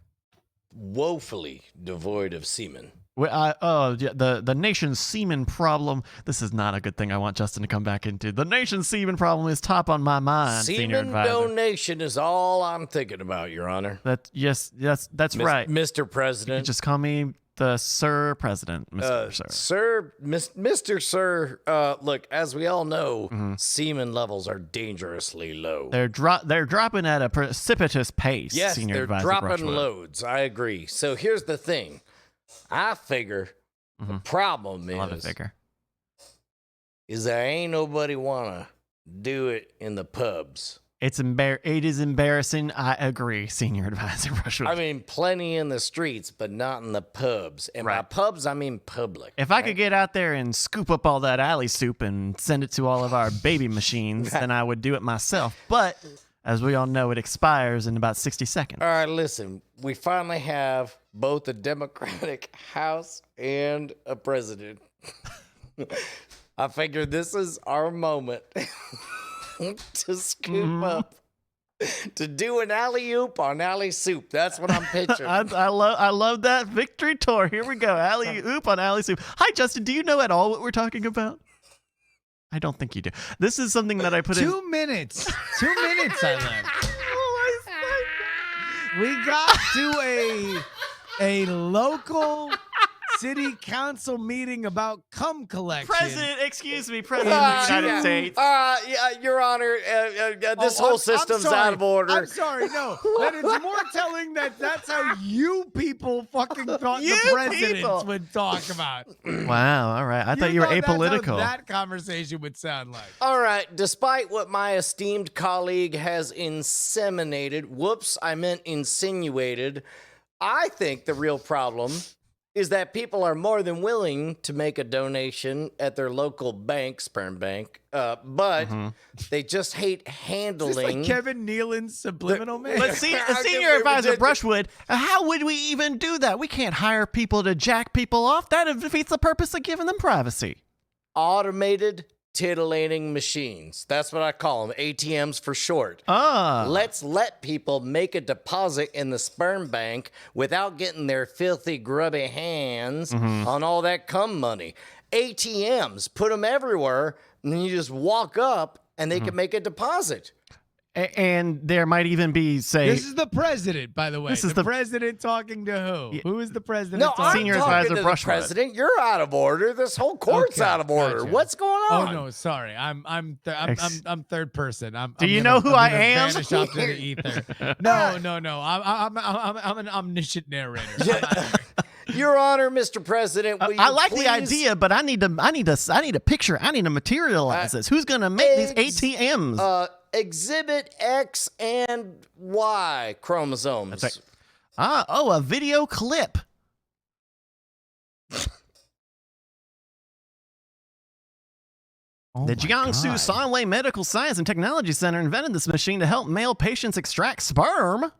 [SPEAKER 3] woefully devoid of semen.
[SPEAKER 1] The nation's semen problem. This is not a good thing I want Justin to come back into. The nation's semen problem is top on my mind, Senior
[SPEAKER 3] Semen
[SPEAKER 1] Advisor.
[SPEAKER 3] donation is all I'm thinking about, Your Honor.
[SPEAKER 1] That's right.
[SPEAKER 3] Mr. President.
[SPEAKER 1] You just call me the Sir President, Mr. Sir.
[SPEAKER 3] Mr. Sir, look, as we all know,
[SPEAKER 1] Mm-hmm.
[SPEAKER 3] semen levels are dangerously low.
[SPEAKER 1] They're dropping at a precipitous pace,
[SPEAKER 3] Yes,
[SPEAKER 1] Senior
[SPEAKER 3] they're
[SPEAKER 1] Advisor
[SPEAKER 3] dropping
[SPEAKER 1] Brushwood.
[SPEAKER 3] loads. I agree. So here's the thing. I figure the problem
[SPEAKER 1] I love it, Vicar.
[SPEAKER 3] is there ain't nobody wanna do it in the pubs.
[SPEAKER 1] It is embarrassing. I agree, Senior Advisor Brushwood.
[SPEAKER 3] I mean, plenty in the streets, but not in the pubs. And by
[SPEAKER 1] Right.
[SPEAKER 3] pubs, I mean public.
[SPEAKER 1] If I could get out there and scoop up all that alley soup and send it to all of our baby machines, then I would do it myself. But as we all know, it expires in about 60 seconds.
[SPEAKER 3] All right, listen. We finally have both a Democratic House and a president. I figured this is our moment to scoop up, to do an alley-oop on alley soup. That's what I'm picturing.
[SPEAKER 1] I love that victory tour. Here we go. Alley oop on alley soup. Hi, Justin. Do you know at all what we're talking about? I don't think you do. This is something that I put in.
[SPEAKER 2] 2 minutes. 2 minutes I left. We got to a local city council meeting about cum collection.
[SPEAKER 1] President of the United States.
[SPEAKER 3] Your Honor, this whole system's out of order.
[SPEAKER 2] I'm sorry, no. That it's more telling that that's how you people fucking thought the presidents would talk about.
[SPEAKER 1] Wow, all right. I thought you were
[SPEAKER 2] That's
[SPEAKER 1] apolitical.
[SPEAKER 2] how that conversation would sound like.
[SPEAKER 3] All right, despite what my esteemed colleague has insinuated, I think the real problem is that people are more than willing to make a donation at their local bank, sperm bank, but they just hate handling.
[SPEAKER 2] Is this like Kevin Nealon's subliminal man?
[SPEAKER 1] But Senior Advisor Brushwood, how would we even do that? We can't hire people to jack people off. That defeats the purpose of giving them privacy.
[SPEAKER 3] Automated titillating machines. That's what I call them, ATMs for short. Let's let people make a deposit in the sperm bank without getting their filthy, grubby hands on all that cum money. ATMs, put them everywhere, and then you just walk up and they can make a deposit.
[SPEAKER 1] And there might even be, say...
[SPEAKER 2] This is the president, by the way.
[SPEAKER 1] This is
[SPEAKER 2] the president talking to who?
[SPEAKER 1] Yeah.
[SPEAKER 2] Who is the president
[SPEAKER 3] No,
[SPEAKER 2] talking
[SPEAKER 3] I'm
[SPEAKER 1] Senior
[SPEAKER 3] talking
[SPEAKER 1] Advisor
[SPEAKER 3] to the
[SPEAKER 1] Brushwood.
[SPEAKER 3] president. You're out of order. This whole court's
[SPEAKER 2] Okay,
[SPEAKER 3] out of order.
[SPEAKER 2] gotcha.
[SPEAKER 3] What's going on?
[SPEAKER 2] Oh no, sorry. I'm third person.
[SPEAKER 1] Do you know who I am?
[SPEAKER 2] Vanish off to the ether. No. I'm an omniscient narrator.
[SPEAKER 3] Your Honor, Mr. President, will you
[SPEAKER 1] I like the
[SPEAKER 3] please-
[SPEAKER 1] idea, but I need a picture. I need to materialize this. Who's gonna make these ATMs?
[SPEAKER 3] Exhibit X and Y chromosomes.
[SPEAKER 1] That's right. A video clip. The Jiangsu Sanwei Medical Science and Technology Center invented this machine to help male patients extract sperm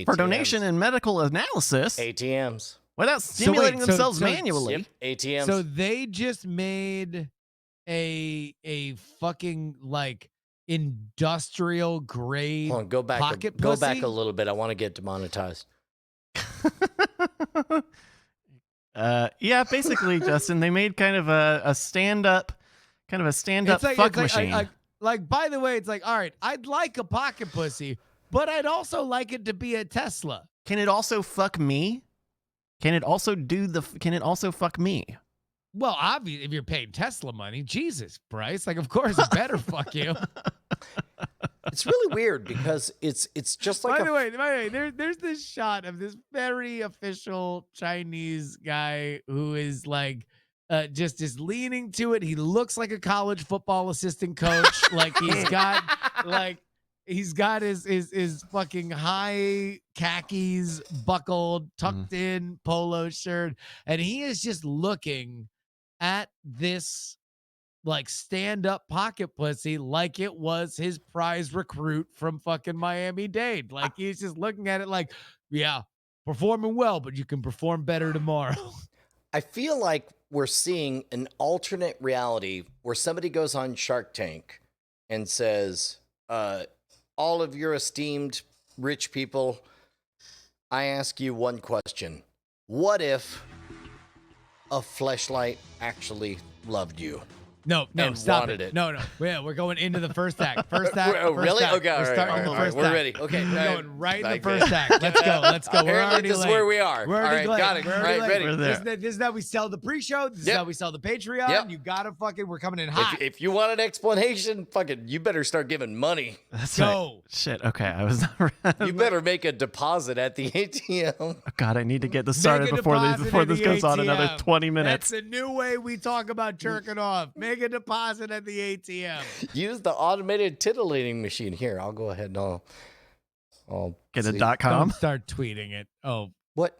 [SPEAKER 1] for donation and medical analysis
[SPEAKER 3] ATMs.
[SPEAKER 1] without stimulating themselves manually.
[SPEAKER 3] Yep, ATMs.
[SPEAKER 2] So they just made a fucking like industrial grade
[SPEAKER 3] Hold on, go back.
[SPEAKER 2] pocket
[SPEAKER 3] Go
[SPEAKER 2] pussy?
[SPEAKER 3] back a little bit. I want to get demonetized.
[SPEAKER 1] Yeah, basically, Justin, they made kind of a stand-up fuck machine.
[SPEAKER 2] Like, by the way, it's like, all right, I'd like a pocket pussy, but I'd also like it to be a Tesla.
[SPEAKER 1] Can it also fuck me? Can it also fuck me?
[SPEAKER 2] Well, obviously, if you're paying Tesla money, Jesus, Bryce, like, of course, it better fuck you.
[SPEAKER 3] It's really weird because it's just like
[SPEAKER 2] By the way, there's this shot of this very official Chinese guy who is like just is leaning to it. He looks like a college football assistant coach. Like he's got his fucking high khakis buckled, tucked in polo shirt, and he is just looking at this like stand-up pocket pussy like it was his prize recruit from fucking Miami-Dade. Like he's just looking at it like, yeah, performing well, but you can perform better tomorrow.
[SPEAKER 3] I feel like we're seeing an alternate reality where somebody goes on Shark Tank and says, all of your esteemed rich people, I ask you one question. What if a fleshlight actually loved you?
[SPEAKER 2] No,
[SPEAKER 3] and
[SPEAKER 2] stop
[SPEAKER 3] wanted it.
[SPEAKER 2] No. Yeah, we're going into the first act. First act.
[SPEAKER 3] Oh,
[SPEAKER 2] first
[SPEAKER 3] really?
[SPEAKER 2] act.
[SPEAKER 3] Okay, all
[SPEAKER 2] We're
[SPEAKER 3] right,
[SPEAKER 2] starting
[SPEAKER 3] all
[SPEAKER 2] the
[SPEAKER 3] right,
[SPEAKER 2] first
[SPEAKER 3] we're
[SPEAKER 2] act.
[SPEAKER 3] ready. Okay,
[SPEAKER 2] We're
[SPEAKER 3] all
[SPEAKER 2] going right in the
[SPEAKER 3] like
[SPEAKER 2] first
[SPEAKER 3] that.
[SPEAKER 2] act. Let's go. Let's go. We're
[SPEAKER 3] Apparently
[SPEAKER 2] already
[SPEAKER 3] this is
[SPEAKER 2] late.
[SPEAKER 3] where we are.
[SPEAKER 2] We're
[SPEAKER 3] All
[SPEAKER 2] already
[SPEAKER 3] right,
[SPEAKER 2] late.
[SPEAKER 3] got it.
[SPEAKER 2] We're
[SPEAKER 3] All
[SPEAKER 2] already
[SPEAKER 3] right,
[SPEAKER 2] late.
[SPEAKER 3] ready.
[SPEAKER 1] We're there.
[SPEAKER 2] This is how we sell the pre-show. This is
[SPEAKER 3] Yep.
[SPEAKER 2] how we sell the Patreon.
[SPEAKER 3] Yep.
[SPEAKER 2] You gotta fucking. We're coming in hot.
[SPEAKER 3] If you want an explanation, fucking, you better start giving money.
[SPEAKER 1] That's
[SPEAKER 2] Go.
[SPEAKER 1] right. Shit. Okay, I was not.
[SPEAKER 3] You better make a deposit at the ATM.
[SPEAKER 1] Oh, God, I need to get this
[SPEAKER 2] Make
[SPEAKER 1] started
[SPEAKER 2] a
[SPEAKER 1] before
[SPEAKER 2] deposit in
[SPEAKER 1] this
[SPEAKER 2] the
[SPEAKER 1] goes on another
[SPEAKER 2] ATM.
[SPEAKER 1] 20 minutes.
[SPEAKER 2] That's a new way we talk about jerking off. Make a deposit at the ATM.
[SPEAKER 3] Use the automated titillating machine. Here, I'll go ahead and I'll
[SPEAKER 1] Get a
[SPEAKER 3] see.
[SPEAKER 1] .com.
[SPEAKER 2] Don't start tweeting it. Oh,
[SPEAKER 3] What?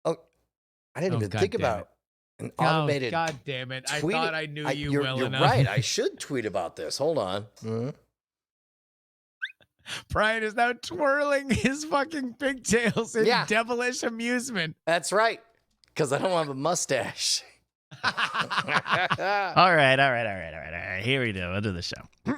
[SPEAKER 3] Oh, I didn't
[SPEAKER 2] Oh,
[SPEAKER 3] even
[SPEAKER 2] God
[SPEAKER 3] think
[SPEAKER 2] damn
[SPEAKER 3] about an automated.
[SPEAKER 2] God damn it! I
[SPEAKER 3] tweet-
[SPEAKER 2] thought I knew you
[SPEAKER 3] you're,
[SPEAKER 2] well
[SPEAKER 3] you're
[SPEAKER 2] enough.
[SPEAKER 3] right. I should tweet about this. Hold on. Mhm.
[SPEAKER 2] Brian is now twirling his fucking pigtails in
[SPEAKER 3] Yeah.
[SPEAKER 2] devilish amusement.
[SPEAKER 3] That's right. Because I don't have a mustache.
[SPEAKER 1] All right. Here we go. Into the show.